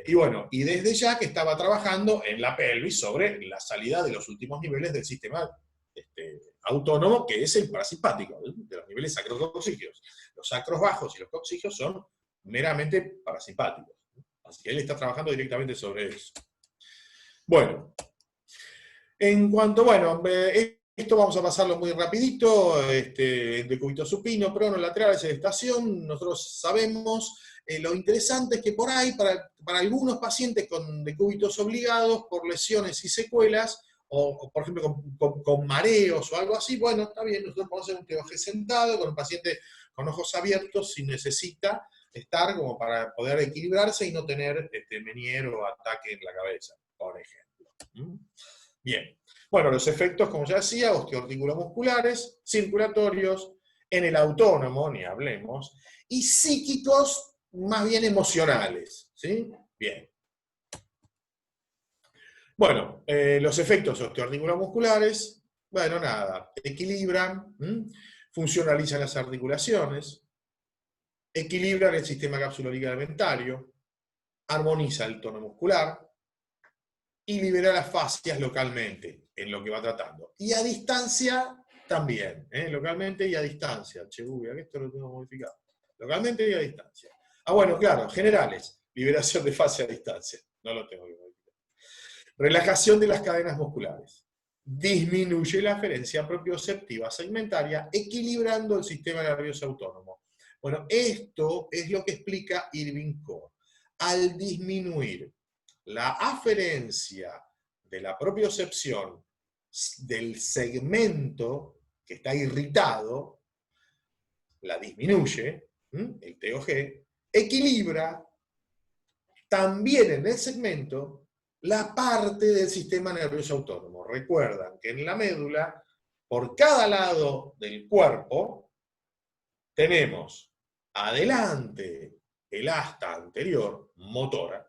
Y bueno, y desde ya que estaba trabajando en la pelvis sobre la salida de los últimos niveles del sistema autónomo, que es el parasimpático, de los niveles sacrococcígeos. Los sacros bajos y los coccígeos son meramente parasimpáticos. Así que él está trabajando directamente sobre eso. Bueno, en cuanto, bueno, esto vamos a pasarlo muy rapidito, decúbito supino, pronolaterales de estación, nosotros sabemos, lo interesante es que por ahí, para algunos pacientes con decúbitos obligados, por lesiones y secuelas, o por ejemplo con mareos o algo así, bueno, está bien, nosotros podemos hacer un TOG sentado con un paciente con ojos abiertos si necesita estar como para poder equilibrarse y no tener menier o ataque en la cabeza, por ejemplo. Bien. Bueno, los efectos, como ya decía, osteoarticulomusculares, circulatorios, en el autónomo, ni hablemos, y psíquicos, más bien emocionales, ¿sí? Bien. Bueno, los efectos osteoarticulomusculares, bueno, nada, equilibran, funcionalizan las articulaciones, equilibran el sistema capsuloligamentario, armoniza el tono muscular, y libera las fascias localmente, en lo que va tratando. Y a distancia también, localmente y a distancia. Che, que esto lo tengo modificado. Localmente y a distancia. Ah, bueno, claro, generales. Liberación de fascia a distancia. No lo tengo que modificar. Relajación de las cadenas musculares. Disminuye la aferencia propioceptiva segmentaria, equilibrando el sistema nervioso autónomo. Bueno, esto es lo que explica Irving Corr. Al disminuir la aferencia de la propiocepción del segmento que está irritado, la disminuye, el TOG, equilibra también en el segmento la parte del sistema nervioso autónomo. Recuerdan que en la médula, por cada lado del cuerpo, tenemos adelante el asta anterior, motora,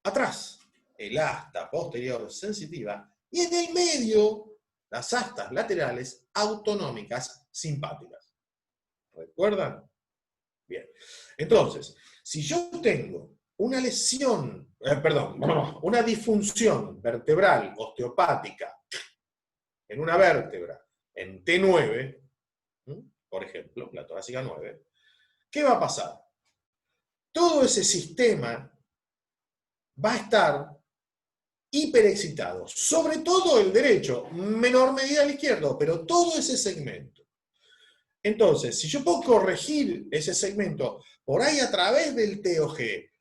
atrás, el asta posterior sensitiva, y en el medio, las astas laterales autonómicas simpáticas. ¿Recuerdan? Bien. Entonces, si yo tengo una lesión, una disfunción vertebral osteopática en una vértebra, en T9, por ejemplo, la torácica 9, ¿qué va a pasar? Todo ese sistema va a estar hiperexcitado, sobre todo el derecho, menor medida el izquierdo, pero todo ese segmento. Entonces, si yo puedo corregir ese segmento por ahí a través del TOG,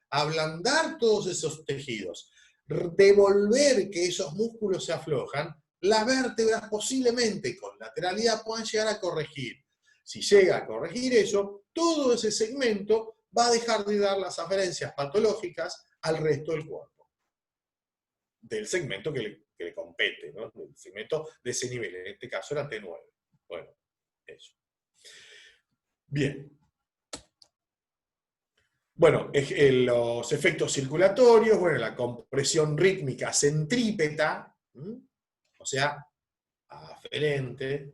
ablandar todos esos tejidos, devolver que esos músculos se aflojan, las vértebras posiblemente con lateralidad puedan llegar a corregir. Si llega a corregir eso, todo ese segmento va a dejar de dar las aferencias patológicas al resto del cuerpo, del segmento que le compete, ¿no? El segmento de ese nivel, en este caso era T9. Bueno, eso. Bien. Bueno, los efectos circulatorios, bueno, la compresión rítmica centrípeta, o sea, aferente,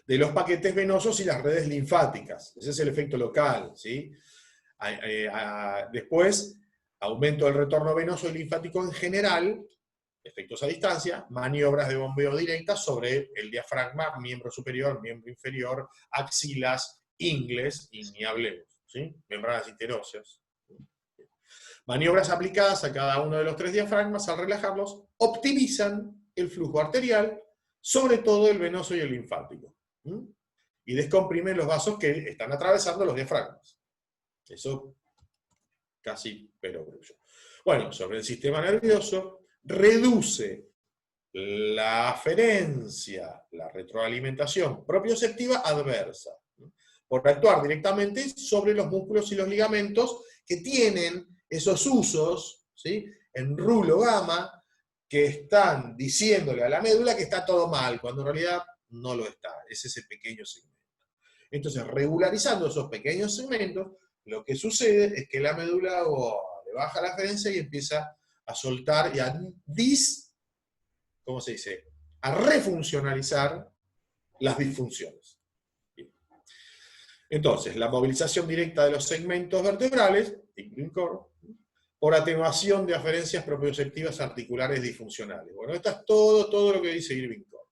de los paquetes venosos y las redes linfáticas. Ese es el efecto local, ¿sí? Después, aumento del retorno venoso y linfático en general, efectos a distancia, maniobras de bombeo directa sobre el diafragma, miembro superior, miembro inferior, axilas, ingles, y ni hablemos, ¿sí? Membranas interóseas. Maniobras aplicadas a cada uno de los 3 diafragmas, al relajarlos, optimizan el flujo arterial, sobre todo el venoso y el linfático. Y descomprimen los vasos que están atravesando los diafragmas. Eso casi perogrullo. Bueno, sobre el sistema nervioso, reduce la aferencia, la retroalimentación propioceptiva adversa, por actuar directamente sobre los músculos y los ligamentos que tienen esos usos, ¿sí?, en rulo gamma, que están diciéndole a la médula que está todo mal, cuando en realidad no lo está, es ese pequeño segmento. Entonces, regularizando esos pequeños segmentos, lo que sucede es que la médula le baja la aferencia y empieza a soltar y a ¿cómo se dice?, a refuncionalizar las disfunciones. Bien. Entonces, la movilización directa de los segmentos vertebrales, por atenuación de aferencias propioceptivas articulares disfuncionales. Bueno, esto es todo lo que dice Irving Corr.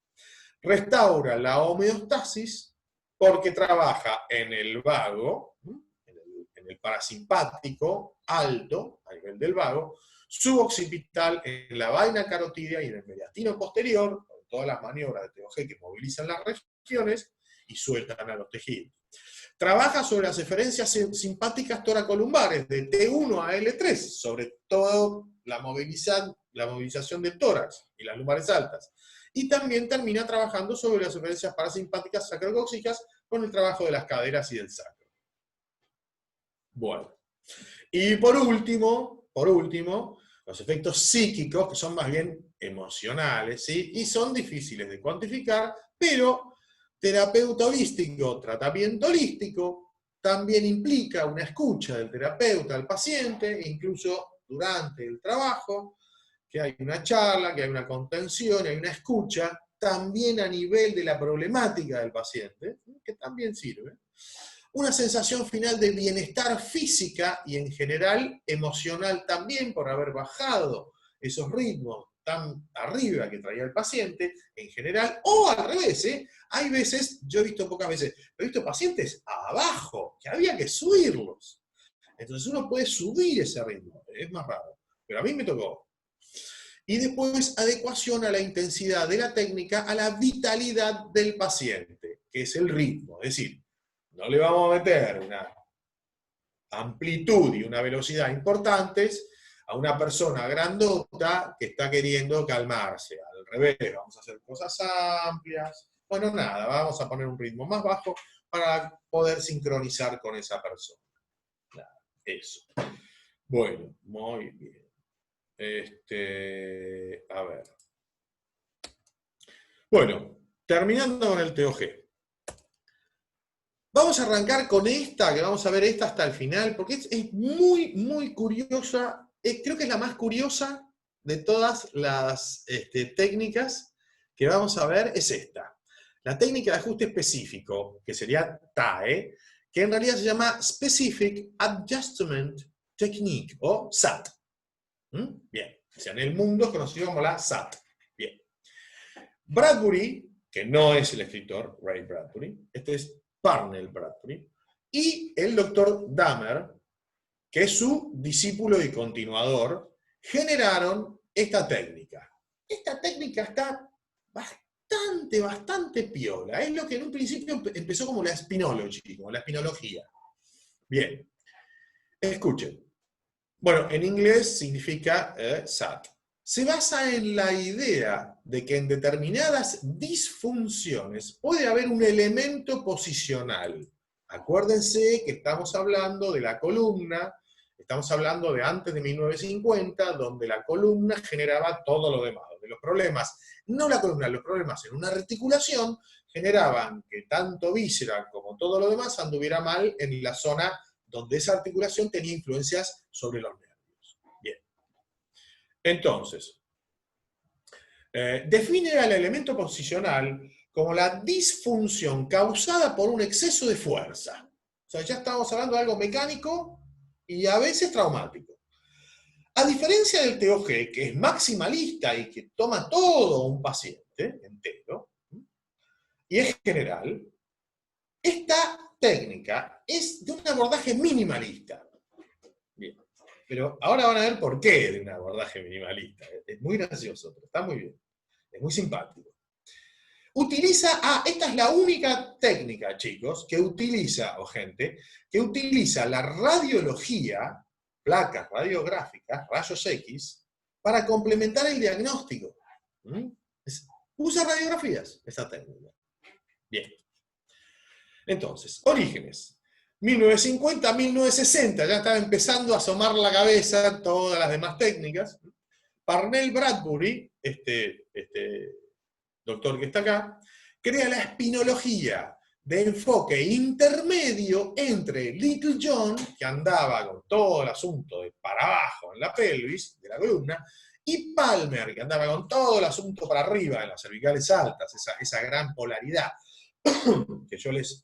Restaura la homeostasis porque trabaja en el vago, en el parasimpático alto, a nivel del vago, suboccipital, en la vaina carotidia y en el mediastino posterior, con todas las maniobras de TOG que movilizan las regiones y sueltan a los tejidos. Trabaja sobre las eferencias simpáticas toracolumbares, de T1 a L3, sobre todo la movilización del tórax y las lumbares altas. Y también termina trabajando sobre las eferencias parasimpáticas sacrocóccicas con el trabajo de las caderas y del sacro. Bueno. Y por último, los efectos psíquicos, que son más bien emocionales, ¿sí? Y son difíciles de cuantificar, pero terapeuta holístico, tratamiento holístico, también implica una escucha del terapeuta al paciente, incluso durante el trabajo, que hay una charla, que hay una contención, hay una escucha, también a nivel de la problemática del paciente, que también sirve. Una sensación final de bienestar física y en general emocional también, por haber bajado esos ritmos tan arriba que traía el paciente, en general, o al revés, ¿eh? Hay veces, yo he visto pocas veces, pero he visto pacientes abajo, que había que subirlos. Entonces uno puede subir ese ritmo, es más raro, pero a mí me tocó. Y después adecuación a la intensidad de la técnica a la vitalidad del paciente, que es el ritmo, es decir, no le vamos a meter una amplitud y una velocidad importantes a una persona grandota que está queriendo calmarse. Al revés, vamos a hacer cosas amplias. Bueno, nada, vamos a poner un ritmo más bajo para poder sincronizar con esa persona. Nada, eso. Bueno, muy bien. A ver. Bueno, terminando con el TOG. Vamos a arrancar con esta, que vamos a ver esta hasta el final, porque es muy, muy curiosa. Creo que es la más curiosa de todas las técnicas que vamos a ver, es esta. La técnica de ajuste específico, que sería TAE, que en realidad se llama Specific Adjustment Technique, o SAT. Bien, o sea, en el mundo es conocido como la SAT. Bien. Bradbury, que no es el escritor, Ray Bradbury, este es Parnell Bradbury, y el doctor Dahmer, que es su discípulo y continuador, generaron esta técnica. Esta técnica está bastante piola. Es lo que en un principio empezó como la spinology, como la espinología. Bien, escuchen. Bueno, en inglés significa SAT. Se basa en la idea de que en determinadas disfunciones puede haber un elemento posicional. Acuérdense que estamos hablando de la columna, estamos hablando de antes de 1950, donde la columna generaba todo lo demás, donde los problemas, no la columna, los problemas en una articulación generaban que tanto víscera como todo lo demás anduviera mal en la zona donde esa articulación tenía influencias sobre los nervios. Bien. Entonces, define al elemento posicional como la disfunción causada por un exceso de fuerza. O sea, ya estamos hablando de algo mecánico y a veces traumático. A diferencia del TOG, que es maximalista y que toma todo un paciente entero, y es general, esta técnica es de un abordaje minimalista. Bien. Pero ahora van a ver por qué de un abordaje minimalista. Es muy gracioso, pero está muy bien. Es muy simpático. Esta es la única técnica, chicos, que utiliza, o gente, que utiliza la radiología, placas radiográficas, rayos X, para complementar el diagnóstico. Usa radiografías, esta técnica. Bien. Entonces, orígenes. 1950-1960, ya estaba empezando a asomar la cabeza todas las demás técnicas. Parnell Bradbury, doctor que está acá, crea la espinología de enfoque intermedio entre Little John, que andaba con todo el asunto de para abajo en la pelvis, de la columna, y Palmer, que andaba con todo el asunto para arriba, en las cervicales altas, esa gran polaridad que yo les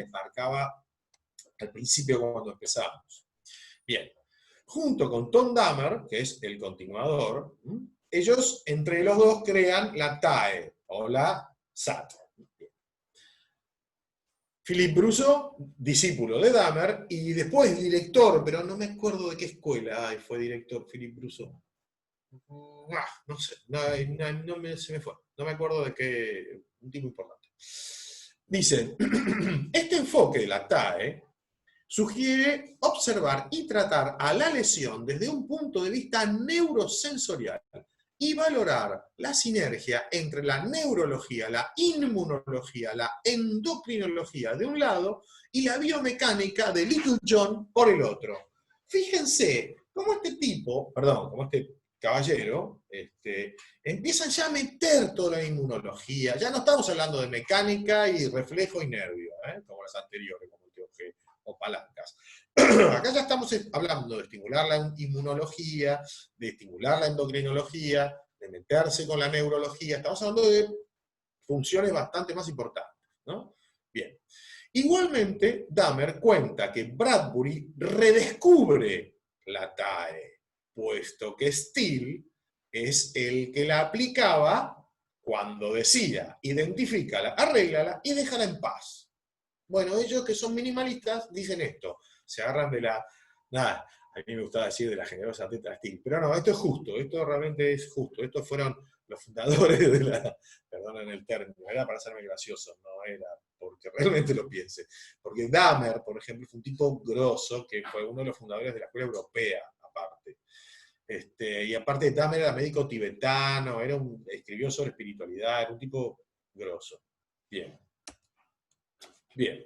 marcaba al principio cuando empezamos. Bien, junto con Tom Dahmer, que es el continuador, ellos entre los dos crean la TAE, o la SAT. Bien. Philippe Brousseau, discípulo de Dahmer, y después director, pero no me acuerdo de qué escuela fue director Philippe Brousseau. no sé, se me fue, no me acuerdo de qué, un tipo importante. Dice, este enfoque de la TAE sugiere observar y tratar a la lesión desde un punto de vista neurosensorial y valorar la sinergia entre la neurología, la inmunología, la endocrinología de un lado y la biomecánica de Little John por el otro. Fíjense cómo este caballero, empiezan ya a meter toda la inmunología. Ya no estamos hablando de mecánica y reflejo y nervio, como las anteriores, como el TOG o palancas. Acá ya estamos hablando de estimular la inmunología, de estimular la endocrinología, de meterse con la neurología. Estamos hablando de funciones bastante más importantes, ¿no? Bien. Igualmente, Dahmer cuenta que Bradbury redescubre la TAE, puesto que Steele es el que la aplicaba cuando decía, identifícala, arréglala y déjala en paz. Bueno, ellos que son minimalistas dicen esto, se agarran de la... Nada, a mí me gustaba decir de la generosa teta Steele, pero no, esto es justo, esto realmente es justo, estos fueron los fundadores de la... Perdonen el término, era para hacerme gracioso, no era porque realmente lo piense. Porque Dahmer, por ejemplo, fue un tipo grosso, que fue uno de los fundadores de la escuela europea, aparte. Y aparte Dahmer era médico tibetano, escribió sobre espiritualidad, era un tipo grosso. Bien. Bien.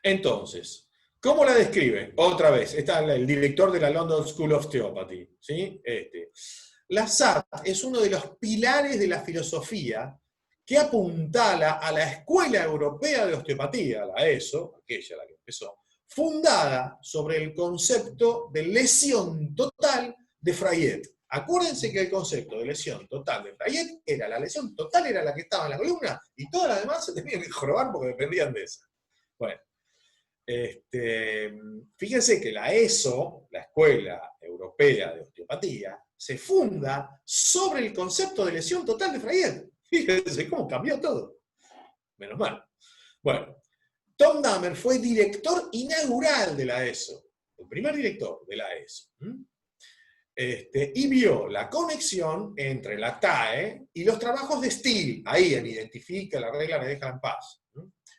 Entonces, ¿cómo la describe? Otra vez, está el director de la London School of Osteopathy, ¿sí? La SAT es uno de los pilares de la filosofía que apuntala a la Escuela Europea de Osteopatía, la ESO, aquella la que empezó, fundada sobre el concepto de lesión total de Frayet. Acuérdense que el concepto de lesión total de Frayet era la lesión total, era la que estaba en la columna, y todas las demás se tenían que jorobar porque dependían de esa. Bueno, fíjense que la ESO, la Escuela Europea de Osteopatía, se funda sobre el concepto de lesión total de Frayet. Fíjense cómo cambió todo. Menos mal. Bueno, Tom Dahmer fue director inaugural de la ESO, el primer director de la ESO. Y vio la conexión entre la TAE y los trabajos de Steele. Ahí en Identifica, la regla, me deja en paz.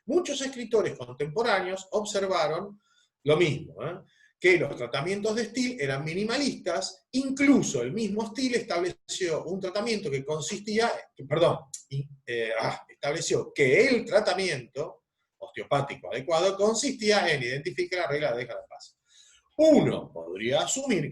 Muchos escritores contemporáneos observaron lo mismo, que los tratamientos de Steele eran minimalistas, incluso el mismo Steele estableció un tratamiento que consistía, estableció que el tratamiento osteopático adecuado consistía en identificar la regla de dejar en paz. Uno podría asumir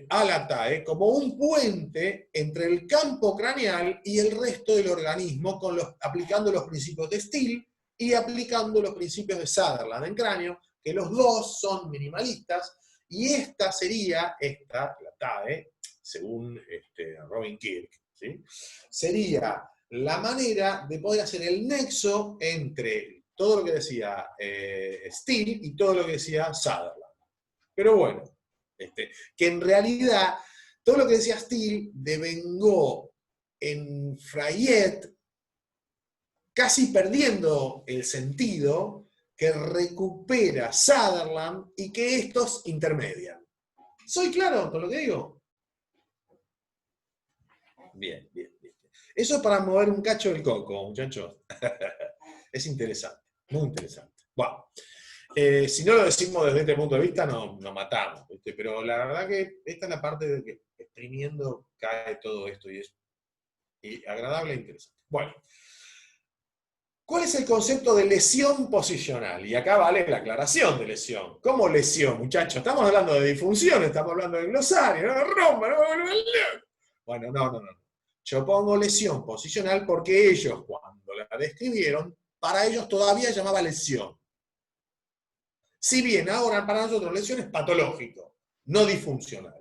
a la TAE como un puente entre el campo craneal y el resto del organismo, aplicando los principios de Steele y aplicando los principios de Sutherland en cráneo, que los dos son minimalistas, y esta sería, la TAE, según Robin Kirk, ¿sí? Sería la manera de poder hacer el nexo entre todo lo que decía Steele y todo lo que decía Sutherland. Pero bueno, que en realidad todo lo que decía Steele devengó en Frayet, casi perdiendo el sentido, que recupera Sutherland y que estos intermedian. ¿Soy claro con lo que digo? Bien, bien, bien. Eso es para mover un cacho del coco, muchachos. Es interesante, muy interesante. Bueno, si no lo decimos desde este punto de vista, nos matamos. Pero la verdad que esta es la parte de que exprimiendo cae todo esto y es agradable e interesante. Bueno, ¿cuál es el concepto de lesión posicional? Y acá vale la aclaración de lesión. ¿Cómo lesión, muchachos? Estamos hablando de disfunción, estamos hablando de glosario, no de romba, no. Bueno, no. Yo pongo lesión posicional porque ellos, cuando la describieron, para ellos todavía llamaba lesión. Si bien ahora para nosotros lesión es patológico, no disfuncional.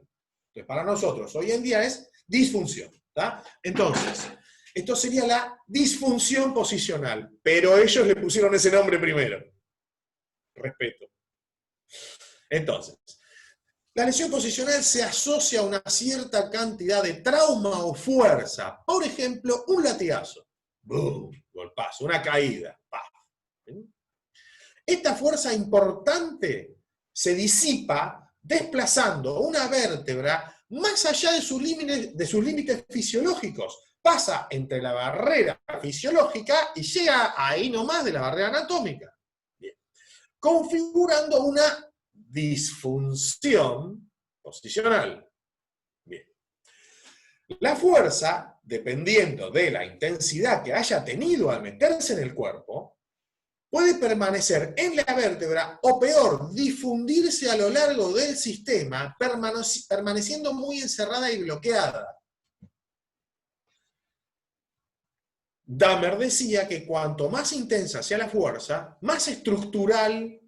Entonces para nosotros hoy en día es disfunción. ¿Tá? Entonces, esto sería la disfunción posicional, pero ellos le pusieron ese nombre primero. Respeto. Entonces, la lesión posicional se asocia a una cierta cantidad de trauma o fuerza. Por ejemplo, un latigazo. ¡Bum! Golpazo, una caída. ¡Paf! Esta fuerza importante se disipa desplazando una vértebra más allá de sus límites fisiológicos. Pasa entre la barrera fisiológica y llega ahí nomás de la barrera anatómica. Bien. Configurando una disfunción posicional. Bien. La fuerza, dependiendo de la intensidad que haya tenido al meterse en el cuerpo, puede permanecer en la vértebra o peor, difundirse a lo largo del sistema, permaneciendo muy encerrada y bloqueada. Dahmer decía que cuanto más intensa sea la fuerza, más estructural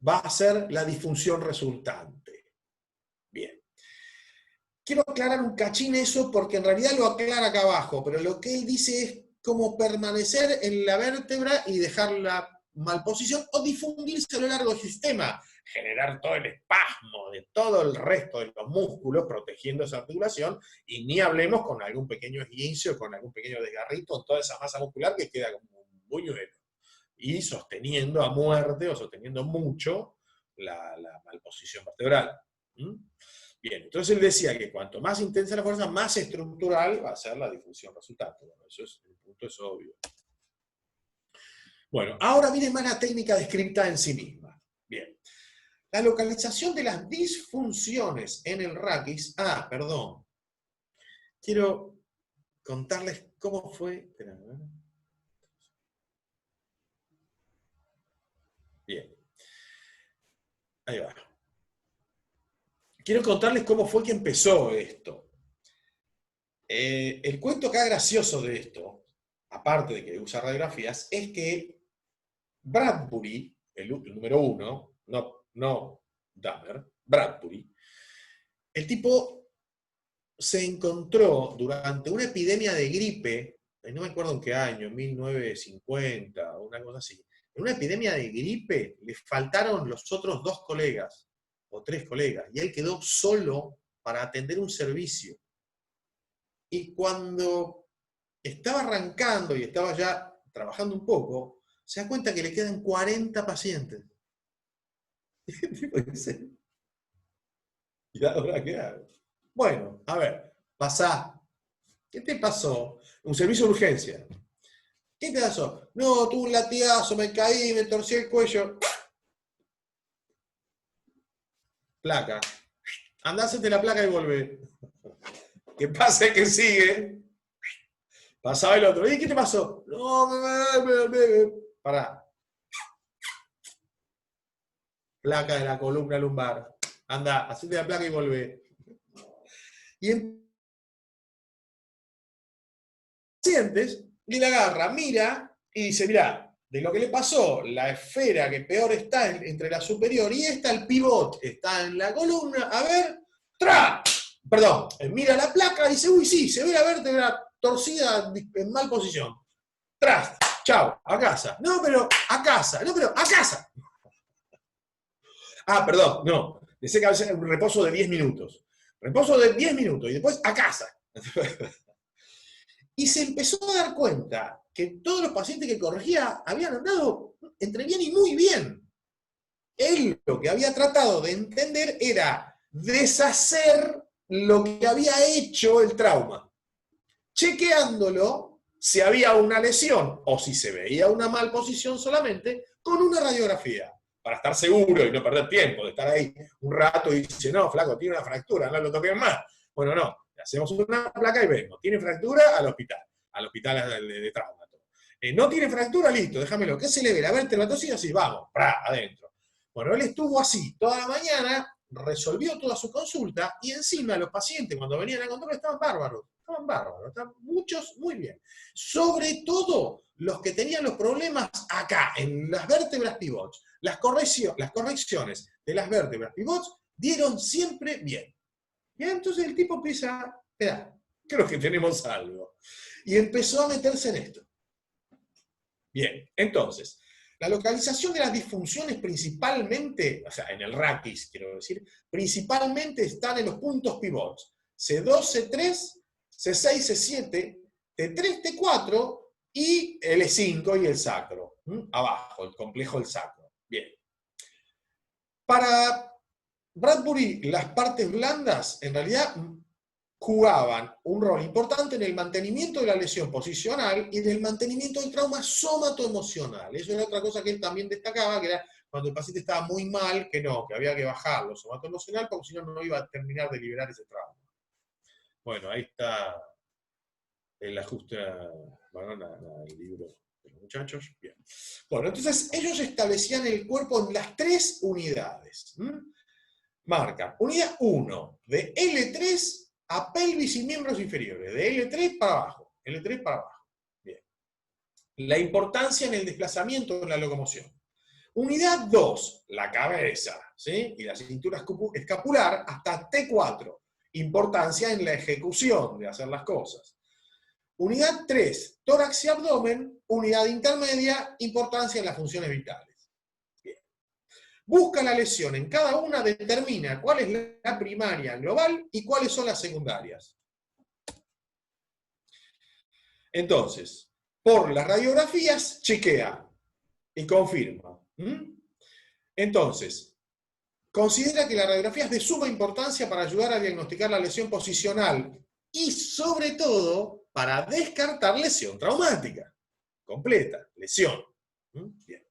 va a ser la disfunción resultante. Bien. Quiero aclarar un cachín eso porque en realidad lo aclara acá abajo, pero lo que él dice es como permanecer en la vértebra y dejarla mal posición o difundirse a lo largo del sistema, generar todo el espasmo de todo el resto de los músculos protegiendo esa articulación, y ni hablemos con algún pequeño esguince o con algún pequeño desgarrito, toda esa masa muscular que queda como un buñuelo, y sosteniendo a muerte o sosteniendo mucho la malposición vertebral. Bien, entonces él decía que cuanto más intensa la fuerza, más estructural va a ser la difusión resultante. Bueno, eso es, el punto es obvio. Bueno, ahora viene más la técnica descrita en sí misma. Bien. La localización de las disfunciones en el raquis. Perdón. Quiero contarles cómo fue. Bien. Ahí va. Quiero contarles cómo fue que empezó esto. El cuento acá gracioso de esto, aparte de que usa radiografías, es que Bradbury, el número 1, no Dahmer, Bradbury, el tipo se encontró durante una epidemia de gripe, no me acuerdo en qué año, 1950 o una cosa así, en una epidemia de gripe le faltaron los otros 2 colegas, o 3 colegas, y él quedó solo para atender un servicio. Y cuando estaba arrancando y estaba ya trabajando un poco, se da cuenta que le quedan 40 pacientes. ¿Y ahora qué hago? Bueno, a ver, pasá. ¿Qué te pasó? Un servicio de urgencia. ¿Qué te pasó? No, tuve un latigazo, me caí, me torcí el cuello. Placa. Andá, hacete la placa y volvé. ¿Qué pasa? Que sigue. Pasaba el otro. ¿Y qué te pasó? No, pará. Placa de la columna lumbar. Anda, hacete la placa y volvé. Y en pacientes, y la agarra, mira, y dice, mirá, de lo que le pasó, la esfera que peor está entre la superior y esta, el pivot, está en la columna, a ver, ¡tra! Perdón, mira la placa y dice, uy, sí, se ve la vértebra torcida en mal posición. ¡Tras! Chao, a casa. No, pero a casa. No, pero a casa. Perdón, no. Pensé que había un reposo de 10 minutos. Reposo de 10 minutos y después a casa. Y se empezó a dar cuenta que todos los pacientes que corregía habían andado entre bien y muy bien. Él lo que había tratado de entender era deshacer lo que había hecho el trauma, chequeándolo si había una lesión o si se veía una malposición solamente con una radiografía, para estar seguro y no perder tiempo de estar ahí un rato y dice, no, flaco, tiene una fractura, no lo toquen más. Bueno, no, le hacemos una placa y vemos, tiene fractura al hospital de trauma. No tiene fractura, listo, déjamelo, ¿qué se le ve? La vértebra torcida, sí, vamos, adentro. Bueno, él estuvo así toda la mañana, resolvió toda su consulta y encima los pacientes cuando venían a control estaban bárbaros, estaban muchos muy bien. Sobre todo los que tenían los problemas acá, en las vértebras pivots, las correcciones de las vértebras pivots dieron siempre bien. Y entonces el tipo empieza, espera, creo que tenemos algo. Y empezó a meterse en esto. Bien, entonces, la localización de las disfunciones principalmente, o sea, en el raquis, quiero decir, principalmente están en los puntos pivots. C2, C3, C6, C7, T3, T4 y el E5 y el sacro. Abajo, el complejo del sacro. Bien. Para Bradbury, las partes blandas, en realidad jugaban un rol importante en el mantenimiento de la lesión posicional y del mantenimiento del trauma somatoemocional. Eso era otra cosa que él también destacaba, que era cuando el paciente estaba muy mal, que había que bajarlo somatoemocional, porque si no, no iba a terminar de liberar ese trauma. Bueno, ahí está el ajuste, el libro de los muchachos. Bien. Bueno, entonces ellos establecían el cuerpo en las 3 unidades. Marcan, unidad 1, de L3 a pelvis y miembros inferiores, de L3 para abajo, L3 para abajo. Bien. La importancia en el desplazamiento en la locomoción. Unidad 2, la cabeza, ¿sí? Y la cintura escapular hasta T4, importancia en la ejecución de hacer las cosas. Unidad 3, tórax y abdomen, unidad intermedia, importancia en las funciones vitales. Bien. Busca la lesión en cada una, determina cuál es la primaria global y cuáles son las secundarias. Entonces, por las radiografías, chequea y confirma. Entonces, considera que la radiografía es de suma importancia para ayudar a diagnosticar la lesión posicional y, sobre todo, para descartar lesión traumática. Completa, lesión. Bien.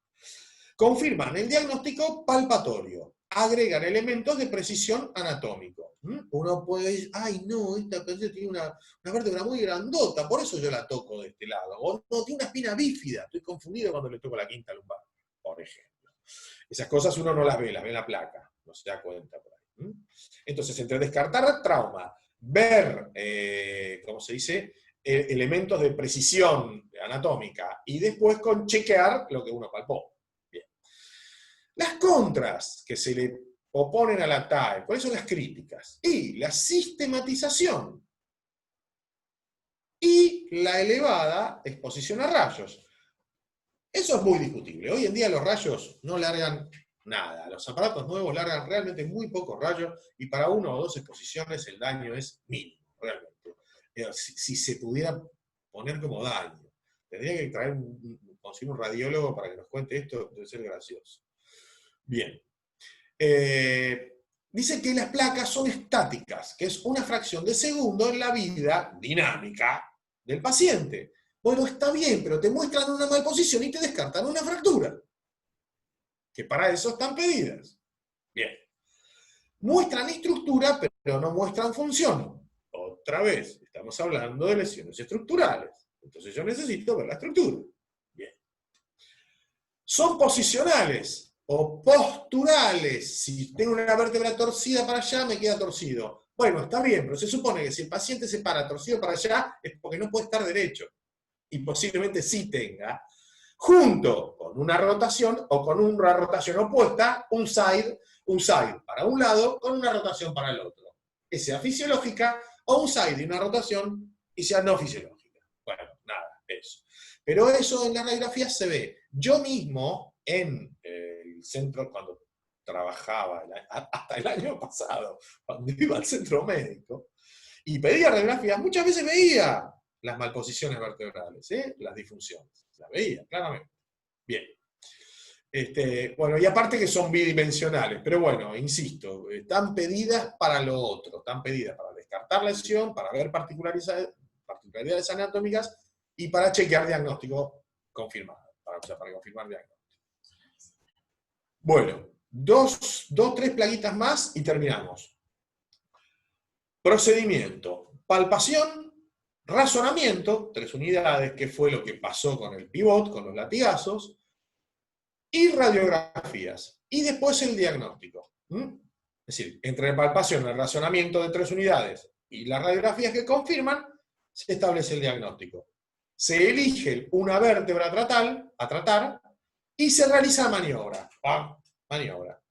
Confirman el diagnóstico palpatorio. Agregan elementos de precisión anatómico. Uno puede decir, ay no, esta persona tiene una vértebra muy grandota, por eso yo la toco de este lado. O no, tiene una espina bífida, estoy confundido cuando le toco la quinta lumbar, por ejemplo. Esas cosas uno no las ve en la placa, no se da cuenta por ahí. Entonces, entre descartar trauma, ver, ¿cómo se dice?, elementos de precisión anatómica, y después con chequear lo que uno palpó. Bien. Las contras que se le oponen a la TAE, ¿cuáles son las críticas? Y la sistematización y la elevada exposición a rayos. Eso es muy discutible. Hoy en día los rayos no largan nada. Los aparatos nuevos largan realmente muy pocos rayos y para 1 o 2 exposiciones el daño es mínimo, realmente. Si se pudiera poner como daño. Tendría que conseguir un radiólogo para que nos cuente esto, debe ser gracioso. Bien. Dice que las placas son estáticas, que es una fracción de segundo en la vida dinámica del paciente. Bueno, está bien, pero te muestran una malposición y te descartan una fractura. Que para eso están pedidas. Bien. Muestran estructura, pero no muestran función. Otra vez, estamos hablando de lesiones estructurales. Entonces yo necesito ver la estructura. Bien. Son posicionales o posturales. Si tengo una vértebra torcida para allá, me queda torcido. Bueno, está bien, pero se supone que si el paciente se para torcido para allá, es porque no puede estar derecho. Y posiblemente sí tenga, junto con una rotación o con una rotación opuesta, un side para un lado con una rotación para el otro. Que sea fisiológica o un side y una rotación y sea no fisiológica. Bueno, nada, eso. Pero eso en la radiografía se ve. Yo mismo en el centro, cuando trabajaba, hasta el año pasado, cuando iba al centro médico, y pedía radiografías, muchas veces veía las malposiciones vertebrales, las disfunciones. Las veía, claramente. Bien. Bueno, y aparte que son bidimensionales, pero bueno, insisto, están pedidas para lo otro, están pedidas para descartar lesión, para ver particularidades anatómicas y para chequear diagnóstico confirmado, para confirmar diagnóstico. Bueno, 3 plaguitas más y terminamos. Procedimiento, palpación, razonamiento, 3 unidades, que fue lo que pasó con el pivot, con los latigazos, y radiografías, y después el diagnóstico. Es decir, entre la palpación, el razonamiento de 3 unidades y las radiografías que confirman, se establece el diagnóstico. Se elige una vértebra a tratar y se realiza maniobra. Maniobra.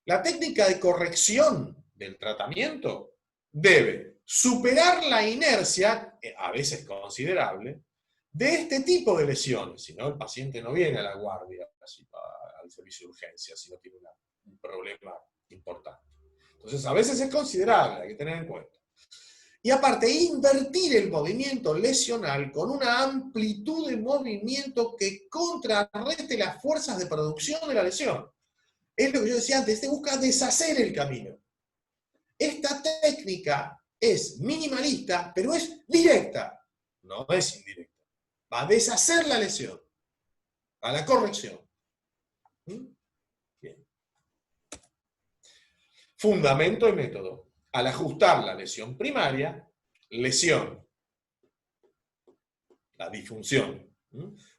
La técnica de corrección del tratamiento debe superar la inercia, a veces considerable, de este tipo de lesiones. Si no, el paciente no viene a la guardia, así, al servicio de urgencia, si no tiene un problema importante. Entonces, a veces es considerable, hay que tener en cuenta. Y aparte, invertir el movimiento lesional con una amplitud de movimiento que contrarreste las fuerzas de producción de la lesión. es lo que yo decía antes, se busca deshacer el camino. Esta técnica es minimalista, pero es directa, no es indirecta. Va a deshacer la lesión, a la corrección. Bien. Fundamento y método. Al ajustar la lesión primaria, la disfunción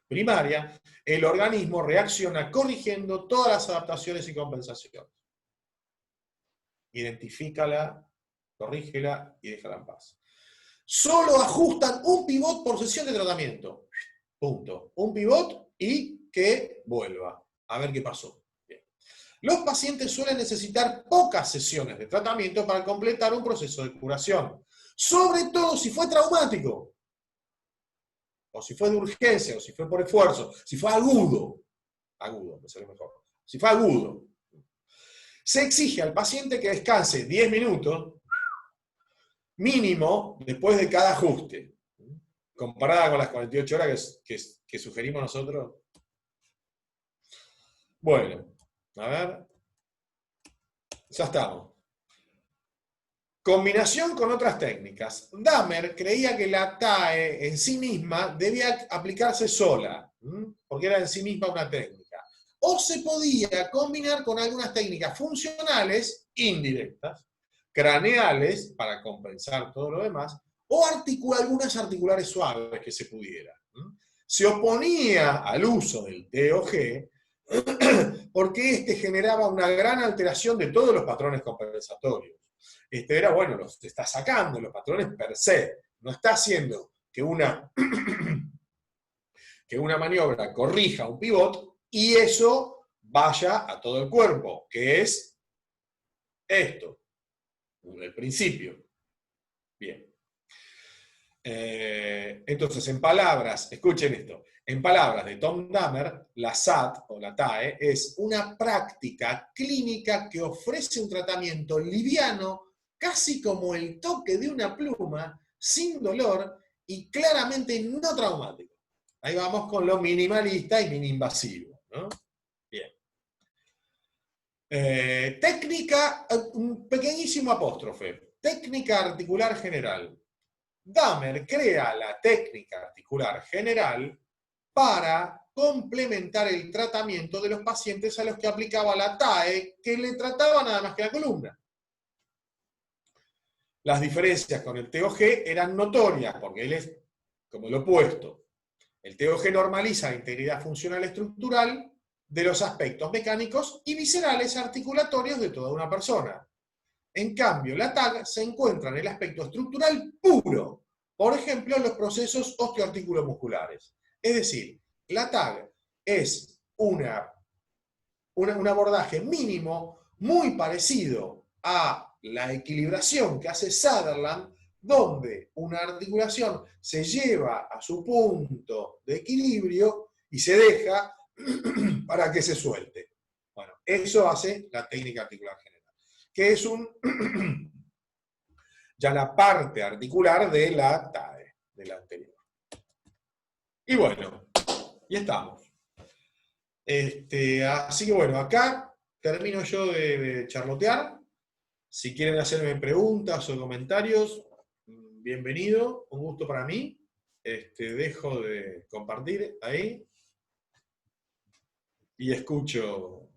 primaria, el organismo reacciona corrigiendo todas las adaptaciones y compensaciones. Identifícala, corrígela y déjala en paz. Solo ajustan un pivot por sesión de tratamiento. Punto. Un pivot y que vuelva. A ver qué pasó. Bien. Los pacientes suelen necesitar pocas sesiones de tratamiento para completar un proceso de curación. Sobre todo si fue traumático. O si fue de urgencia, o si fue por esfuerzo, si fue agudo. Agudo, me sale mejor. Si fue agudo. Se exige al paciente que descanse 10 minutos mínimo después de cada ajuste. Comparada con las 48 horas que sugerimos nosotros. Bueno, a ver. Ya estamos. Combinación con otras técnicas. Dahmer creía que la TAE en sí misma debía aplicarse sola, porque era en sí misma una técnica. O se podía combinar con algunas técnicas funcionales, indirectas, craneales, para compensar todo lo demás, o algunas articulares suaves que se pudiera. Se oponía al uso del TOG porque este generaba una gran alteración de todos los patrones compensatorios. Era, bueno, los está sacando los patrones per se, no está haciendo que una maniobra corrija un pivot y eso vaya a todo el cuerpo, que es esto, el principio. Bien. Entonces, en palabras, escuchen esto, en palabras de Tom Dahmer, la SAT o la TAE es una práctica clínica que ofrece un tratamiento liviano, casi como el toque de una pluma, sin dolor y claramente no traumático. Ahí vamos con lo minimalista y mini-invasivo, ¿no? Bien. Técnica, un pequeñísimo apóstrofe. Técnica articular general. Dahmer crea la técnica articular general para complementar el tratamiento de los pacientes a los que aplicaba la TAE, que le trataba nada más que la columna. Las diferencias con el TOG eran notorias, porque él es como lo opuesto. El TOG normaliza la integridad funcional estructural de los aspectos mecánicos y viscerales articulatorios de toda una persona. En cambio, la TAG se encuentra en el aspecto estructural puro, por ejemplo, en los procesos osteoarticulomusculares. Es decir, la TAG es un abordaje mínimo muy parecido a la equilibración que hace Sutherland, donde una articulación se lleva a su punto de equilibrio y se deja para que se suelte. Bueno, eso hace la técnica articular general, que es ya la parte articular de la TAE, de la anterior. Y bueno, y estamos. Así que bueno, acá termino yo de charlotear. Si quieren hacerme preguntas o comentarios, bienvenido, un gusto para mí. Dejo de compartir ahí y escucho.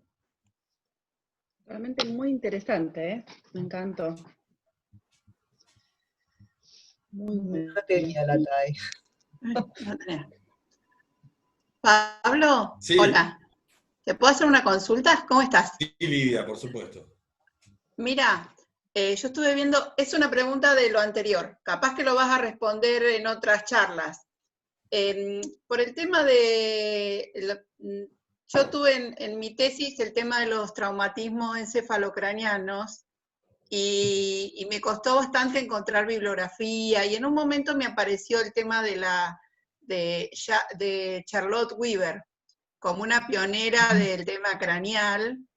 Realmente muy interesante, ¿eh? Me encantó. Muy No tenía la TAE. No tenés. Pablo, Sí. Hola. ¿Te puedo hacer una consulta? ¿Cómo estás? Sí, Lidia, por supuesto. Mira, yo estuve viendo, es una pregunta de lo anterior, capaz que lo vas a responder en otras charlas. Por el tema yo tuve en mi tesis el tema de los traumatismos encefalocranianos y me costó bastante encontrar bibliografía y en un momento me apareció el tema de Charlotte Weaver como una pionera del tema craneal.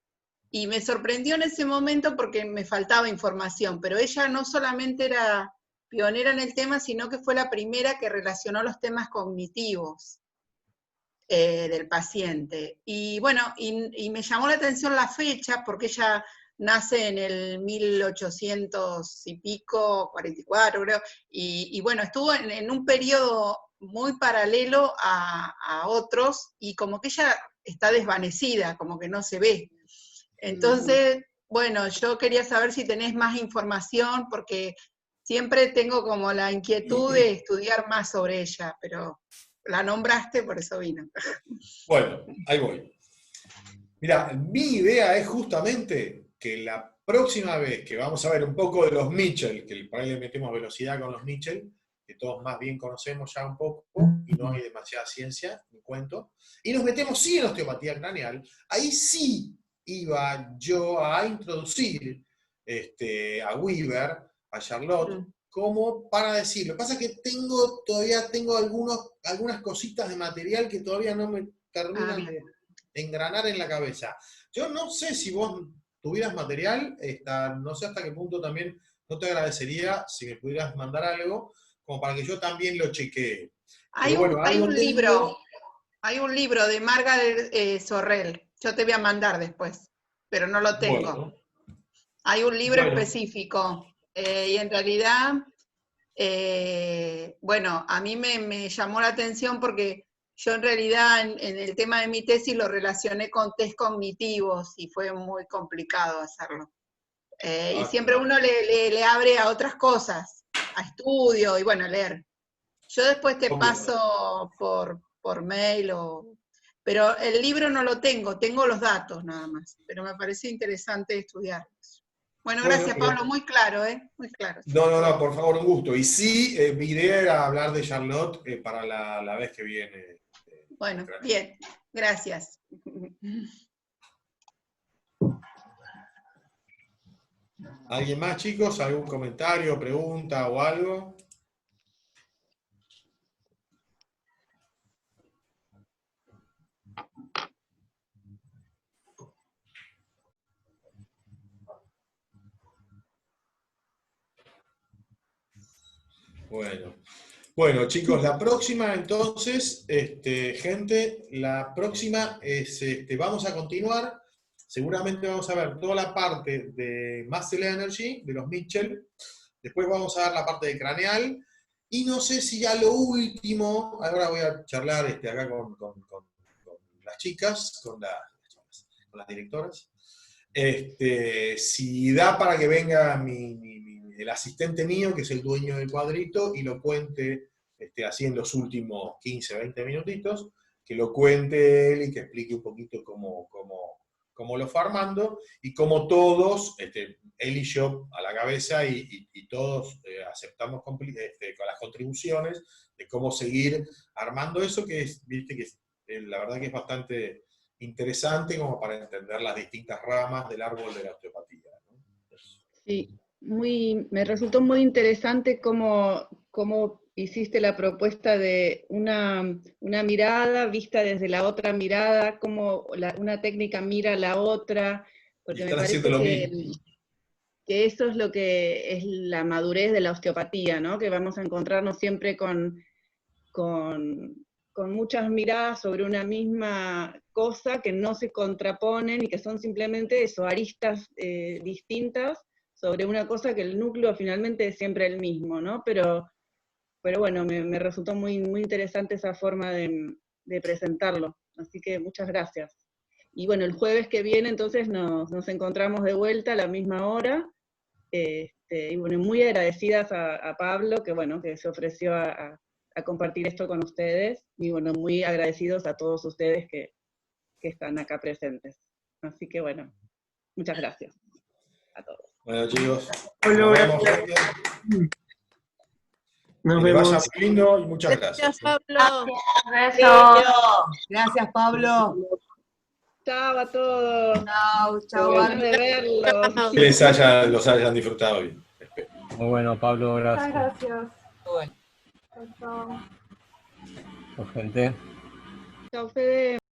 Y me sorprendió en ese momento porque me faltaba información, pero ella no solamente era pionera en el tema, sino que fue la primera que relacionó los temas cognitivos. del paciente. Y bueno, y me llamó la atención la fecha, porque ella nace en el 1800 y pico, 44 creo, y bueno, estuvo en un periodo muy paralelo a otros, y como que ella está desvanecida, como que no se ve. Entonces, bueno, yo quería saber si tenés más información, porque siempre tengo como la inquietud de estudiar más sobre ella, pero la nombraste, por eso vino. Bueno, ahí voy. Mira, mi idea es justamente que la próxima vez que vamos a ver un poco de los Mitchell, que por ahí le metemos velocidad con los Mitchell, que todos más bien conocemos ya un poco, y no hay demasiada ciencia, ni cuento, y nos metemos sí en osteopatía craneal, ahí sí iba yo a introducir a Weaver, a Charlotte, como para decir. Lo que pasa es que todavía tengo algunas cositas de material que todavía no me terminan de engranar en la cabeza. Yo no sé si vos tuvieras material, no sé hasta qué punto también no te agradecería si me pudieras mandar algo, como para que yo también lo chequee. Hay un libro de Margaret Sorrell, yo te voy a mandar después, pero no lo tengo. Bueno. Hay un libro específico, y en realidad, bueno, a mí me llamó la atención porque yo en realidad en el tema de mi tesis lo relacioné con test cognitivos y fue muy complicado hacerlo. Y siempre uno le abre a otras cosas, a estudio y bueno, a leer. Yo después te paso por mail, pero el libro no lo tengo los datos nada más, pero me pareció interesante estudiarlos. Bueno, gracias Pablo, muy claro, muy claro. No, por favor, un gusto. Y sí, mi idea era hablar de Charlotte para la vez que viene. Bueno, bien, gracias. ¿Alguien más, chicos? ¿Algún comentario, pregunta o algo? Bueno, chicos, la próxima entonces, gente, la próxima es, vamos a continuar. Seguramente vamos a ver toda la parte de Muscle Energy, de los Mitchell. Después vamos a ver la parte de craneal. Y no sé si ya lo último, ahora voy a charlar acá con las chicas, con las directoras. Si da para que venga el asistente mío, que es el dueño del cuadrito, y lo cuente así en los últimos 15, 20 minutitos, que lo cuente él y que explique un poquito cómo lo fue armando, y cómo todos, él y yo a la cabeza, y todos aceptamos con las contribuciones de cómo seguir armando eso, que es, viste, que la verdad que es bastante interesante como para entender las distintas ramas del árbol de la osteopatía, ¿no? Sí, me resultó muy interesante cómo hiciste la propuesta de una mirada vista desde la otra mirada, cómo una técnica mira a la otra, porque me parece que eso es lo que es la madurez de la osteopatía, ¿no? Que vamos a encontrarnos siempre con muchas miradas sobre una misma cosa que no se contraponen y que son simplemente eso, aristas distintas sobre una cosa que el núcleo finalmente es siempre el mismo, ¿no? Pero bueno, me resultó muy, muy interesante esa forma de presentarlo, así que muchas gracias. Y bueno, el jueves que viene entonces nos encontramos de vuelta a la misma hora, y bueno, muy agradecidas a Pablo, que se ofreció a compartir esto con ustedes, y bueno, muy agradecidos a todos ustedes que están acá presentes. Así que bueno, muchas gracias a todos. Bueno, chicos, nos vemos. Nos vemos. Vaya muy lindo y muchas gracias. Pablo. Gracias, Pablo. Chao a todos. Chao, Ganas de verlos. Que los hayan disfrutado bien. Muy bueno, Pablo, gracias. Gracias. Bueno. Chao. Gente. Chao, Fede.